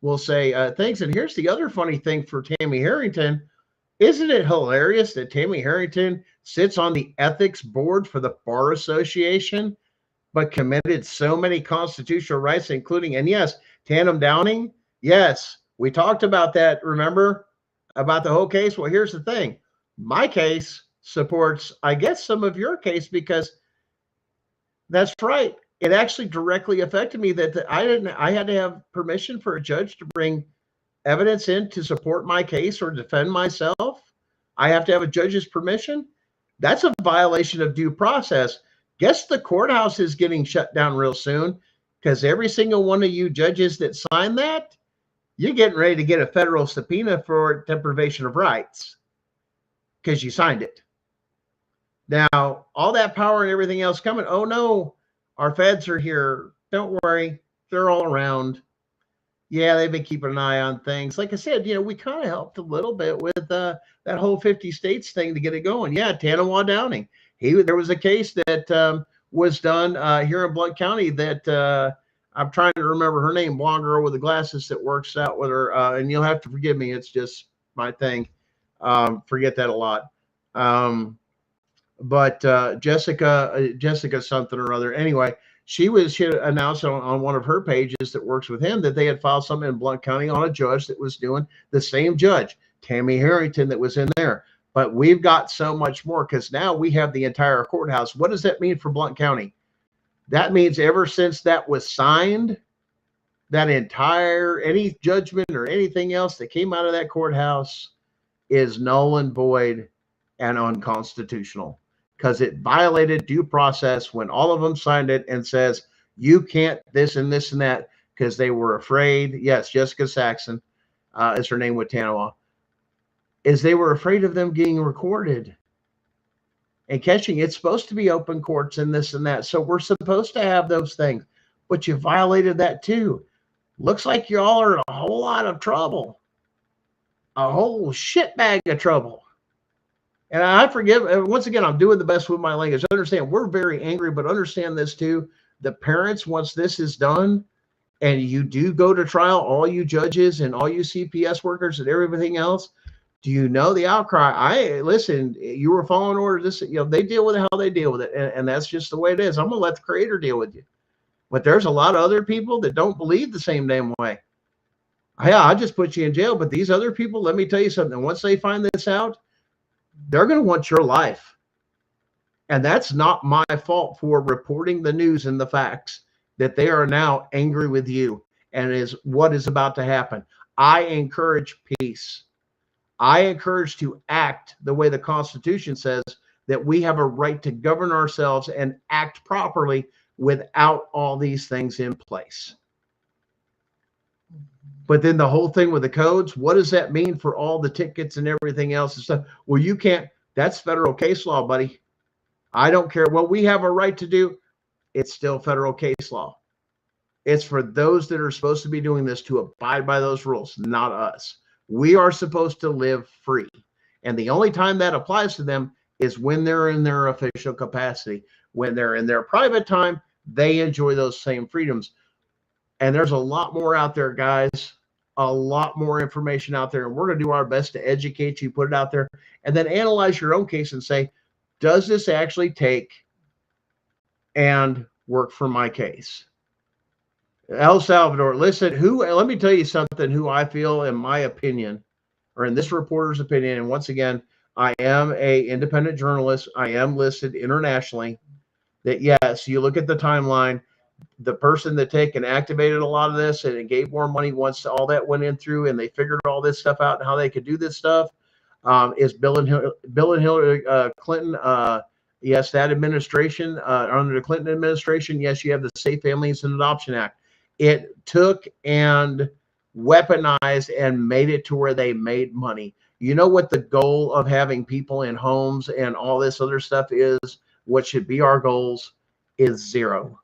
we'll say things. And here's the other funny thing for Tammy Harrington. Isn't it hilarious that Tammy Harrington sits on the ethics board for the Bar Association, but committed so many constitutional rights, including, and yes, tandem downing. Yes, we talked about that. Remember about the whole case? Well, here's the thing. My case supports, I guess, some of your case because that's right. It actually directly affected me that I had to have permission for a judge to bring evidence in to support my case or defend myself. I have to have a judge's permission. That's a violation of due process. Guess the courthouse is getting shut down real soon because every single one of you judges that signed that, you're getting ready to get a federal subpoena for deprivation of rights because you signed it. Now, all that power and everything else coming. Oh, no, our feds are here. Don't worry. They're all around. Yeah, they've been keeping an eye on things. Like I said, we kind of helped a little bit with that whole 50 states thing to get it going. Yeah, Tanawha Downing. There was a case that was done here in Blount County that I'm trying to remember her name, blonde girl with the glasses that works out with her. And you'll have to forgive me. It's just my thing. Forget that a lot. But Jessica something or other. Anyway, she announced on one of her pages that works with him that they had filed something in Blount County on a judge that was doing the same judge, Tammy Harrington, that was in there. But we've got so much more because now we have the entire courthouse. What does that mean for Blount County? That means ever since that was signed, that any judgment or anything else that came out of that courthouse is null and void and unconstitutional because it violated due process when all of them signed it and says, you can't this and this and that because they were afraid. Yes, Jessica Saxon is her name with Tanawha. Is they were afraid of them getting recorded and catching. It's supposed to be open courts and this and that. So we're supposed to have those things, but you violated that too. Looks like you all are in a whole lot of trouble, a whole shit bag of trouble. And I forgive, once again, I'm doing the best with my language. Understand, we're very angry, but understand this too. The parents, once this is done and you do go to trial, all you judges and all you CPS workers and everything else, do you know the outcry? Listen, you were following orders. They deal with it how they deal with it. And that's just the way it is. I'm going to let the creator deal with you. But there's a lot of other people that don't believe the same damn way. Yeah, I'll just put you in jail. But these other people, let me tell you something. Once they find this out, they're going to want your life. And that's not my fault for reporting the news and the facts that they are now angry with you and is what is about to happen. I encourage peace. I encourage to act the way the Constitution says, that we have a right to govern ourselves and act properly without all these things in place. But then the whole thing with the codes, what does that mean for all the tickets and everything else and stuff? Well, you can't, that's federal case law, buddy. I don't care what we have a right to do. It's still federal case law. It's for those that are supposed to be doing this to abide by those rules, not us. We are supposed to live free. And the only time that applies to them is when they're in their official capacity. When they're in their private time, they enjoy those same freedoms. And there's a lot more out there, guys, a lot more information out there. And we're going to do our best to educate you, put it out there, and then analyze your own case and say, does this actually take and work for my case? El Salvador, listen, let me tell you something, who I feel, in my opinion, or in this reporter's opinion, and once again, I am an independent journalist. I am listed internationally. That, yes, you look at the timeline, the person that and activated a lot of this and it gave more money once all that went in through and they figured all this stuff out and how they could do this stuff, is Bill and Hillary Clinton. Yes, that administration, under the Clinton administration, yes, you have the Safe Families and Adoption Act. It took and weaponized and made it to where they made money. You know what the goal of having people in homes and all this other stuff is? What should be our goals is zero.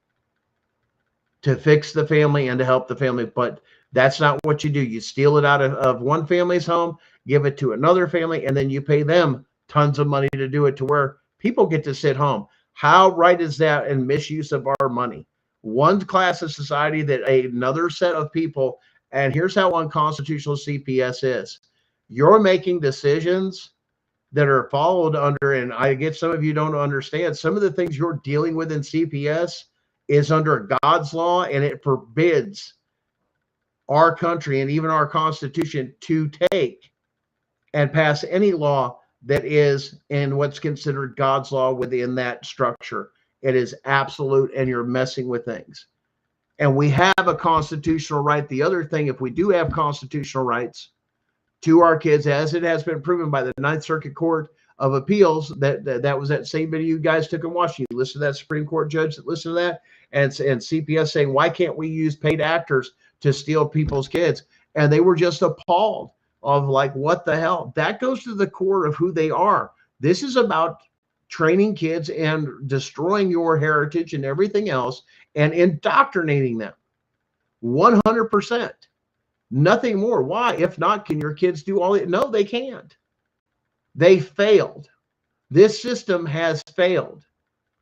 To fix the family and to help the family. But that's not what you do. You steal it out of one family's home, give it to another family, and then you pay them tons of money to do it, to where people get to sit home. How right is that in misuse of our money? One class of society that another set of people, and here's how unconstitutional CPS is. You're making decisions that are followed under, and I get some of you don't understand, some of the things you're dealing with in CPS is under God's law, and it forbids our country and even our Constitution to take and pass any law that is in what's considered God's law within that structure. It is absolute, and you're messing with things. And we have a constitutional right. The other thing, if we do have constitutional rights to our kids, as it has been proven by the Ninth Circuit Court of Appeals, that was that same video you guys took in Washington. You listened to that Supreme Court judge that listened to that, and CPS saying, why can't we use paid actors to steal people's kids? And they were just appalled of like, what the hell? That goes to the core of who they are. This is about training kids and destroying your heritage and everything else and indoctrinating them 100%. Nothing more. Why? If not, can your kids do all it? No, they can't. They failed. This system has failed.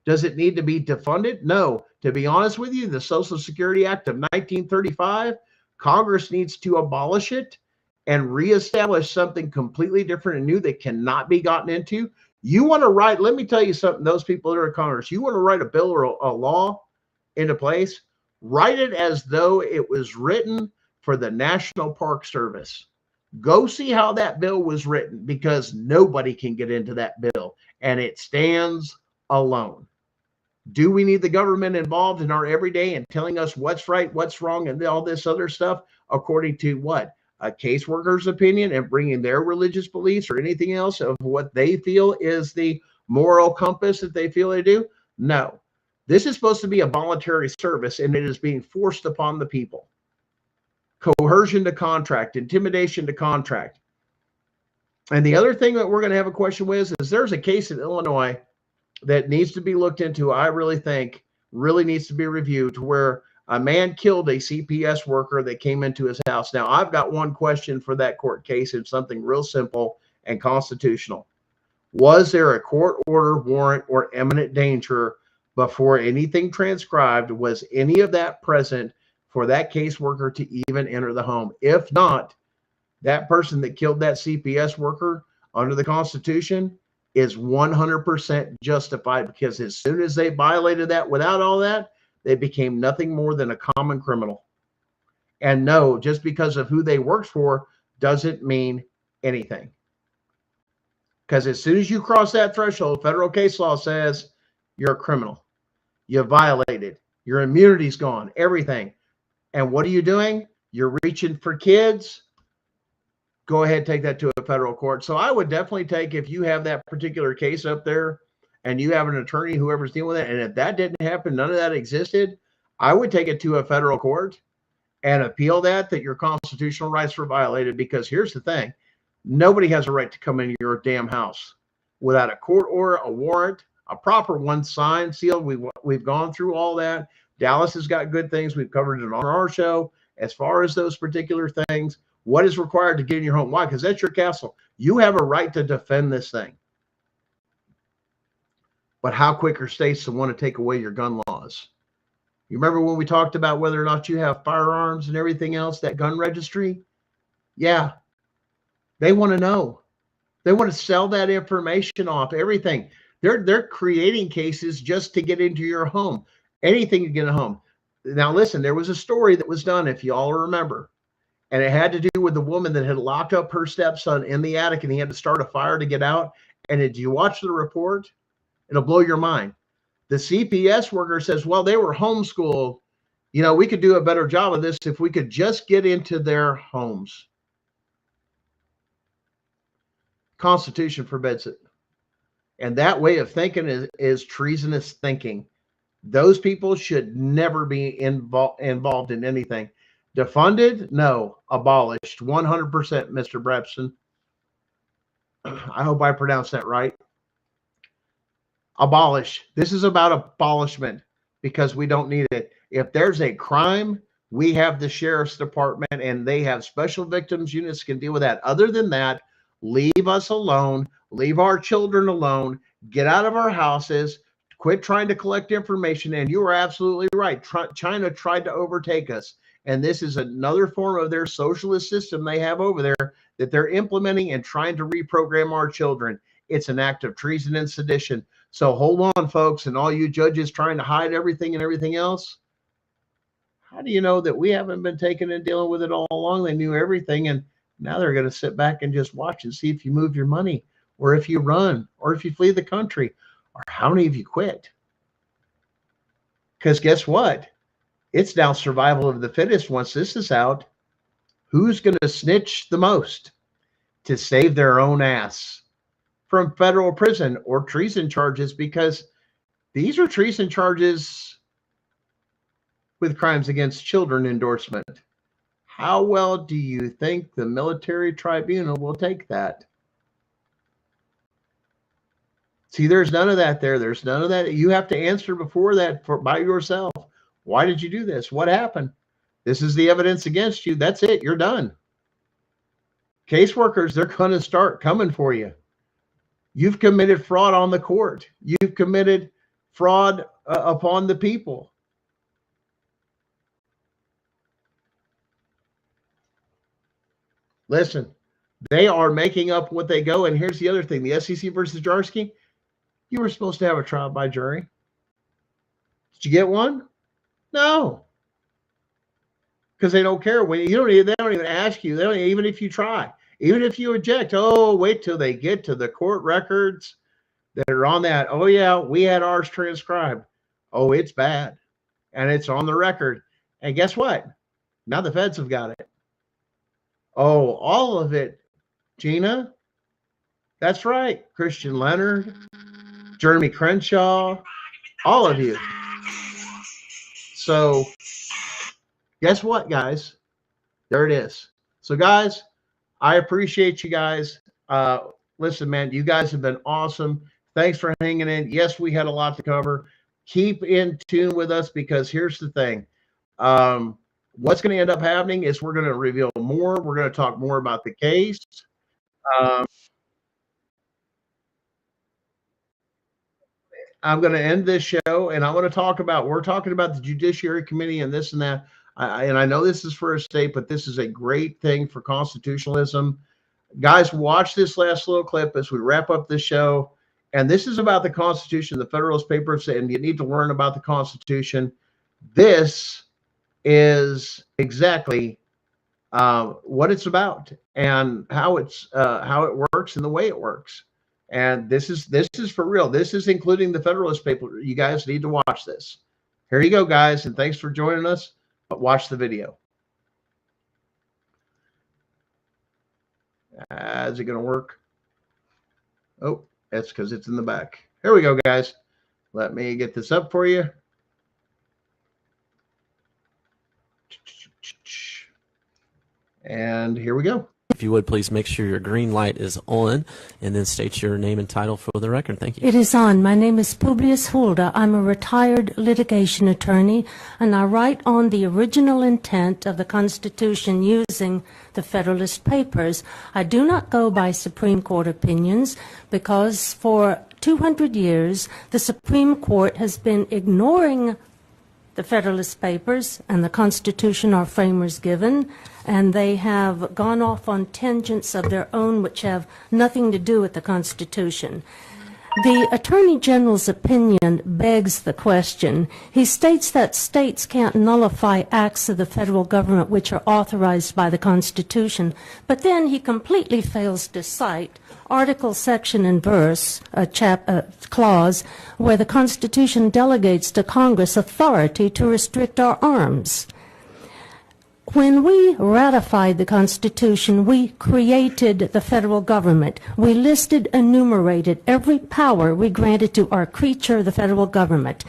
Does it need to be defunded? No. To be honest with you, the Social Security Act of 1935, Congress needs to abolish it and reestablish something completely different and new that cannot be gotten into. You want to write, let me tell you something, those people that are in Congress, you want to write a bill or a law into place, write it as though it was written for the National Park Service. Go see how that bill was written, because nobody can get into that bill and it stands alone. Do we need the government involved in our everyday and telling us what's right, what's wrong, and all this other stuff according to what? A caseworker's opinion and bringing their religious beliefs or anything else of what they feel is the moral compass that they feel they do? No. This is supposed to be a voluntary service, and it is being forced upon the people. Coercion to contract, intimidation to contract. And the other thing that we're going to have a question with is there's a case in Illinois that needs to be looked into. I really think really needs to be reviewed, to where a man killed a CPS worker that came into his house. Now, I've got one question for that court case. It's something real simple and constitutional. Was there a court order, warrant, or imminent danger before anything transcribed? Was any of that present for that caseworker to even enter the home? If not, that person that killed that CPS worker under the Constitution is 100% justified, because as soon as they violated that without all that, they became nothing more than a common criminal. And no, just because of who they worked for doesn't mean anything. Because as soon as you cross that threshold, federal case law says you're a criminal. You violated. Your immunity's gone. Everything. And what are you doing? You're reaching for kids. Go ahead, take that to a federal court. So I would definitely take, if you have that particular case up there and you have an attorney, whoever's dealing with it, and if that didn't happen, none of that existed, I would take it to a federal court and appeal that your constitutional rights were violated. Because here's the thing. Nobody has a right to come into your damn house without a court order, a warrant, a proper one, signed, sealed. We've gone through all that. Dallas has got good things. We've covered it on our show. As far as those particular things, what is required to get in your home? Why? Because that's your castle. You have a right to defend this thing. But how quick are states to want to take away your gun laws? You remember when we talked about whether or not you have firearms and everything else, that gun registry? Yeah. They want to know. They want to sell that information off, everything. They're creating cases just to get into your home. Anything to get in a home. Now, listen, there was a story that was done, if you all remember, and it had to do with the woman that had locked up her stepson in the attic, and he had to start a fire to get out. And did you watch the report? It'll blow your mind. The CPS worker says, well, they were homeschooled. You know, we could do a better job of this if we could just get into their homes. Constitution forbids it. And that way of thinking is treasonous thinking. Those people should never be involved in anything. Defunded? No. Abolished. 100%, Mr. Brepson. I hope I pronounced that right. Abolish. This is about abolishment because we don't need it. If there's a crime, we have the sheriff's department and they have special victims units can deal with that. Other than that, leave us alone. Leave our children alone. Get out of our houses. Quit trying to collect information. And you are absolutely right. China tried to overtake us. And this is another form of their socialist system they have over there that they're implementing and trying to reprogram our children. It's an act of treason and sedition. So hold on, folks, and all you judges trying to hide everything and everything else. How do you know that we haven't been taking and dealing with it all along? They knew everything, and now they're going to sit back and just watch and see if you move your money, or if you run, or if you flee the country, or how many of you quit. Because guess what? It's now survival of the fittest. Once this is out, who's going to snitch the most to save their own ass from federal prison or treason charges? Because these are treason charges with crimes against children endorsement. How well do you think the military tribunal will take that? See, there's none of that there. There's none of that. You have to answer before that by yourself. Why did you do this? What happened? This is the evidence against you. That's it. You're done. Caseworkers, they're going to start coming for you. You've committed fraud on the court. You've committed fraud upon the people. Listen, they are making up what they go. And here's the other thing. The SEC versus Jarsky, you were supposed to have a trial by jury. Did you get one? No. Because they don't care. When they don't even ask you. They don't, even if you try. Even if you object, oh, wait till they get to the court records that are on that. Oh, yeah, we had ours transcribed. Oh, it's bad. And it's on the record. And guess what? Now the feds have got it. Oh, all of it, Gina. That's right. Christian Leonard, Jeremy Crenshaw, all of you. So guess what, guys? There it is. So, guys, I appreciate you guys. Listen, man, you guys have been awesome. Thanks for hanging in. Yes, we had a lot to cover. Keep in tune with us because here's the thing. What's going to end up happening is we're going to reveal more. We're going to talk more about the case. I'm going to end this show, and I want to talk about, we're talking about the Judiciary Committee and this and that. And I know this is for a state, but this is a great thing for constitutionalism. Guys, watch this last little clip as we wrap up this show. And this is about the Constitution, the Federalist Papers, and you need to learn about the Constitution. This is exactly what it's about and how it works and the way it works. And this is for real. This is including the Federalist paper. You guys need to watch this. Here you go, guys, and thanks for joining us. But watch the video. Is it going to work? Oh, that's because it's in the back. Here we go, guys. Let me get this up for you. And here we go. If you would, please make sure your green light is on and then state your name and title for the record. Thank you. It is on. My name is Publius Hulda. I'm a retired litigation attorney, and I write on the original intent of the Constitution using the Federalist Papers. I do not go by Supreme Court opinions because for 200 years the Supreme Court has been ignoring the Federalist Papers and the Constitution our framers given, and they have gone off on tangents of their own which have nothing to do with the Constitution. The Attorney General's opinion begs the question. He states that states can't nullify acts of the federal government which are authorized by the Constitution, but then he completely fails to cite article, section, and verse, a clause, where the Constitution delegates to Congress authority to restrict our arms. When we ratified the Constitution, we created the federal government. We listed, enumerated every power we granted to our creature, the federal government.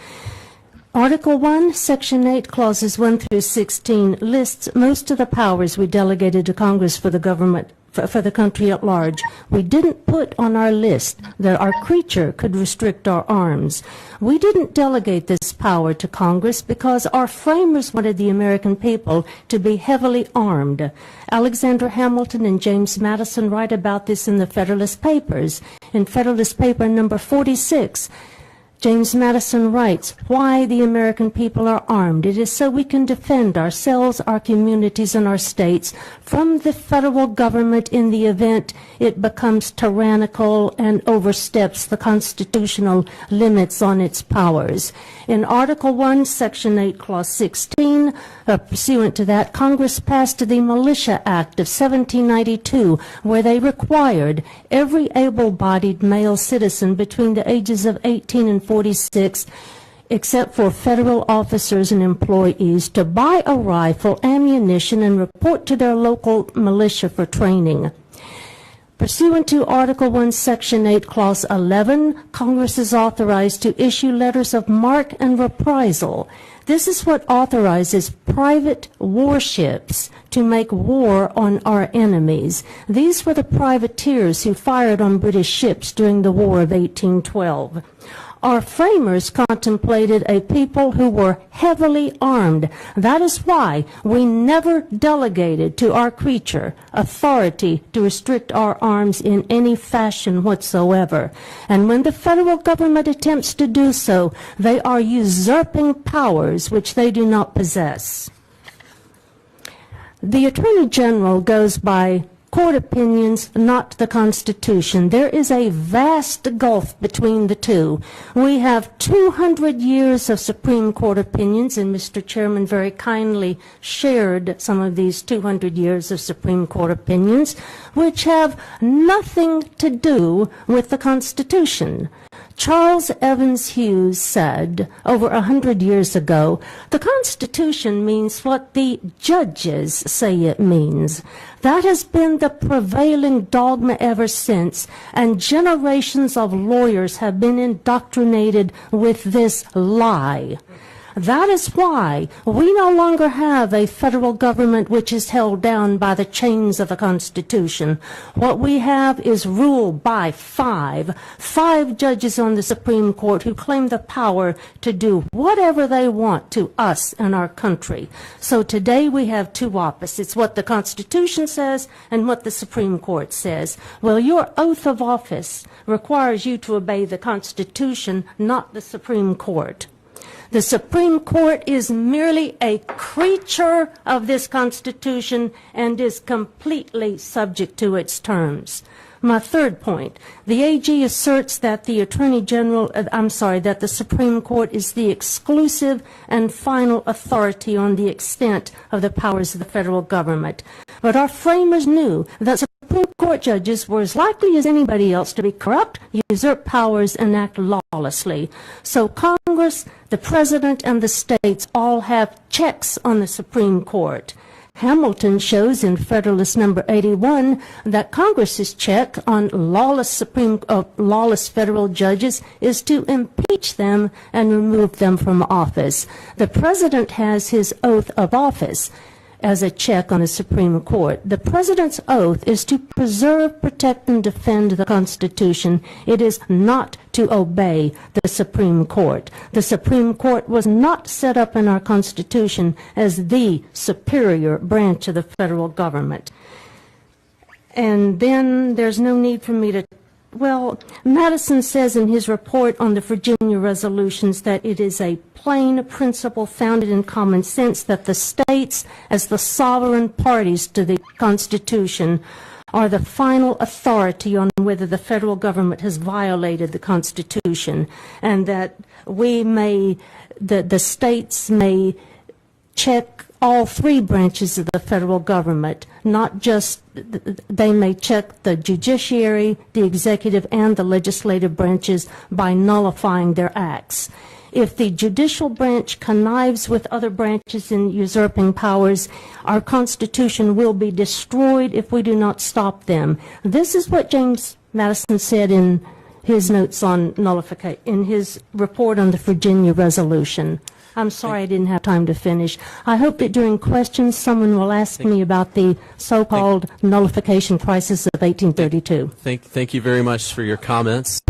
Article 1, Section 8, Clauses 1 through 16 lists most of the powers we delegated to Congress for the government, for the country at large. We didn't put on our list that our creature could restrict our arms. We didn't delegate this power to Congress because our framers wanted the American people to be heavily armed. Alexander Hamilton and James Madison write about this in the Federalist Papers. In Federalist Paper number 46, James Madison writes, why the American people are armed. It is so we can defend ourselves, our communities, and our states from the federal government in the event it becomes tyrannical and oversteps the constitutional limits on its powers. In Article 1, Section 8, Clause 16, pursuant to that, Congress passed the Militia Act of 1792, where they required every able-bodied male citizen between the ages of 18 and 46, except for federal officers and employees, to buy a rifle, ammunition, and report to their local militia for training. Pursuant to Article 1, Section 8, Clause 11, Congress is authorized to issue letters of marque and reprisal. This is what authorizes private warships to make war on our enemies. These were the privateers who fired on British ships during the War of 1812. Our framers contemplated a people who were heavily armed. That is why we never delegated to our creature authority to restrict our arms in any fashion whatsoever. And when the federal government attempts to do so, they are usurping powers which they do not possess. The Attorney General goes by court opinions, not the Constitution. There is a vast gulf between the two. We have 200 years of Supreme Court opinions, and Mr. Chairman very kindly shared some of these 200 years of Supreme Court opinions, which have nothing to do with the Constitution. Charles Evans Hughes said over 100 years ago, the Constitution means what the judges say it means. That has been the prevailing dogma ever since, and generations of lawyers have been indoctrinated with this lie. That is why we no longer have a federal government which is held down by the chains of the Constitution. What we have is rule by five judges on the Supreme Court who claim the power to do whatever they want to us and our country. So today we have two opposites, what the Constitution says and what the Supreme Court says. Well, your oath of office requires you to obey the Constitution, not the Supreme Court. The Supreme Court is merely a creature of this Constitution and is completely subject to its terms. My third point, the AG asserts that the that the Supreme Court is the exclusive and final authority on the extent of the powers of the federal government. But our framers knew that Supreme Court judges were as likely as anybody else to be corrupt, usurp powers, and act lawlessly. So Congress, the President, and the states all have checks on the Supreme Court. Hamilton shows in Federalist number 81 that Congress's check on lawless federal judges is to impeach them and remove them from office. The President has his oath of office as a check on the Supreme Court. The President's oath is to preserve, protect, and defend the Constitution. It is not to obey the Supreme Court. The Supreme Court was not set up in our Constitution as the superior branch of the federal government. And then there's no need for me to Well, Madison says in his report on the Virginia resolutions that it is a plain principle founded in common sense that the states, as the sovereign parties to the Constitution, are the final authority on whether the federal government has violated the Constitution, and that the states may check all three branches of the federal government, not just, they may check the judiciary, the executive, and the legislative branches by nullifying their acts. If the judicial branch connives with other branches in usurping powers, our Constitution will be destroyed if we do not stop them. This is what James Madison said in his notes on nullification, in his report on the Virginia resolution. I'm sorry I didn't have time to finish. I hope that during questions someone will ask me about the so-called nullification crisis of 1832. Thank you very much for your comments.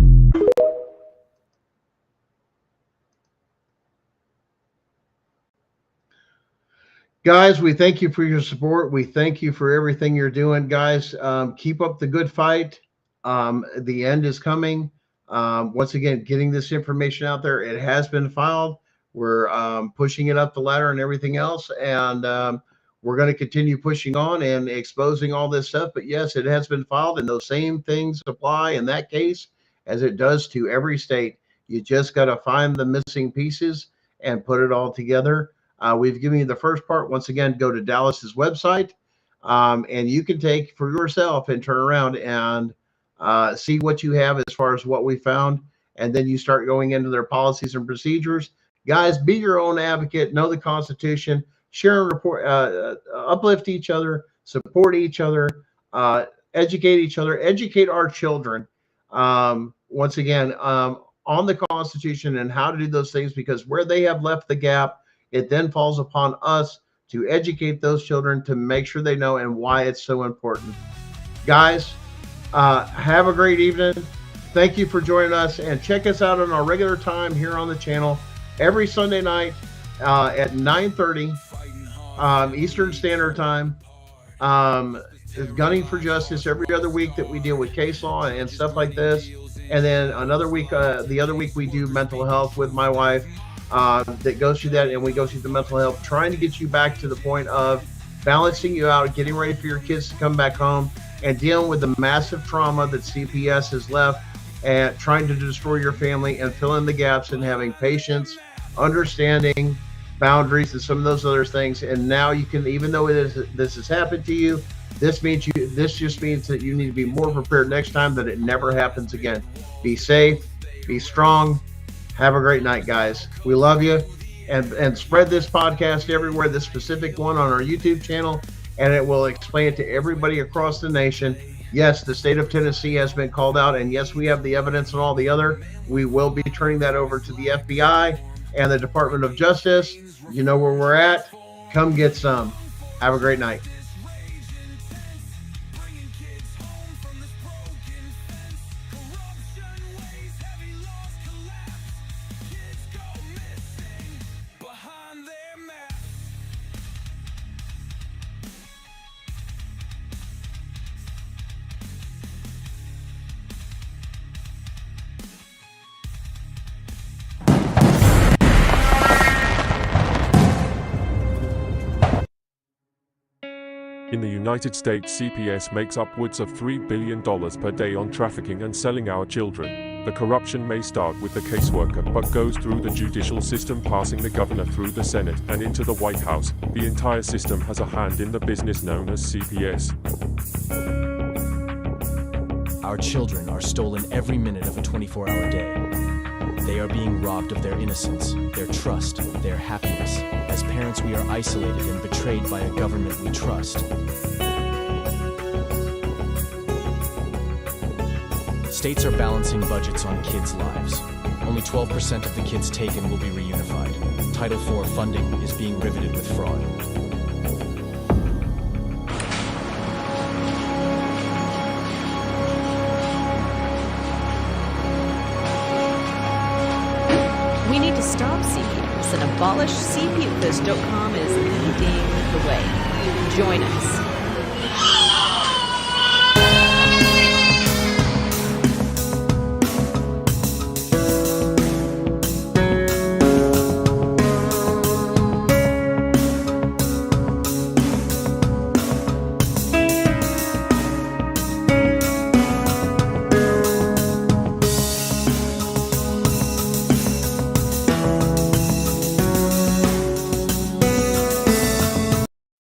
Guys, we thank you for your support. We thank you for everything you're doing, guys. Keep up the good fight. The end is coming. Once again, getting this information out there. It has been filed. We're pushing it up the ladder and everything else. And we're going to continue pushing on and exposing all this stuff. But yes, it has been filed, and those same things apply in that case as it does to every state. You just got to find the missing pieces and put it all together. We've given you the first part. Once again, go to Dallas's website, and you can take for yourself and turn around and see what you have as far as what we found. And then you start going into their policies and procedures. Guys, be your own advocate, know the Constitution, share and report, uplift each other, support each other, educate each other, educate our children, once again, on the Constitution and how to do those things, because where they have left the gap, it then falls upon us to educate those children to make sure they know and why it's so important. Guys, have a great evening. Thank you for joining us, and check us out on our regular time here on the channel every Sunday night at 9:30 Eastern Standard Time. Gunning for Justice every other week that we deal with case law and stuff like this. And then another week, the other week we do mental health with my wife. That goes through that, and we go through the mental health, trying to get you back to the point of balancing you out, getting ready for your kids to come back home, and dealing with the massive trauma that CPS has left, and trying to destroy your family, and fill in the gaps, and having patience, understanding, boundaries, and some of those other things. And now you can, even though this has happened to you, this just means that you need to be more prepared next time, that it never happens again. Be safe, be strong. Have a great night, guys. We love you. And spread this podcast everywhere, this specific one on our YouTube channel, and it will explain it to everybody across the nation. Yes, the state of Tennessee has been called out, and yes, we have the evidence and all the other. We will be turning that over to the FBI and the Department of Justice. You know where we're at. Come get some. Have a great night. In the United States, CPS makes upwards of $3 billion per day on trafficking and selling our children. The corruption may start with the caseworker, but goes through the judicial system, passing the governor through the Senate and into the White House. The entire system has a hand in the business known as CPS. Our children are stolen every minute of a 24-hour day. They are being robbed of their innocence, their trust, their happiness. As parents, we are isolated and betrayed by a government we trust. States are balancing budgets on kids' lives. Only 12% of the kids taken will be reunified. Title IV funding is being riveted with fraud. We need to stop CPS and abolish CPS.com is leading the way. Join us.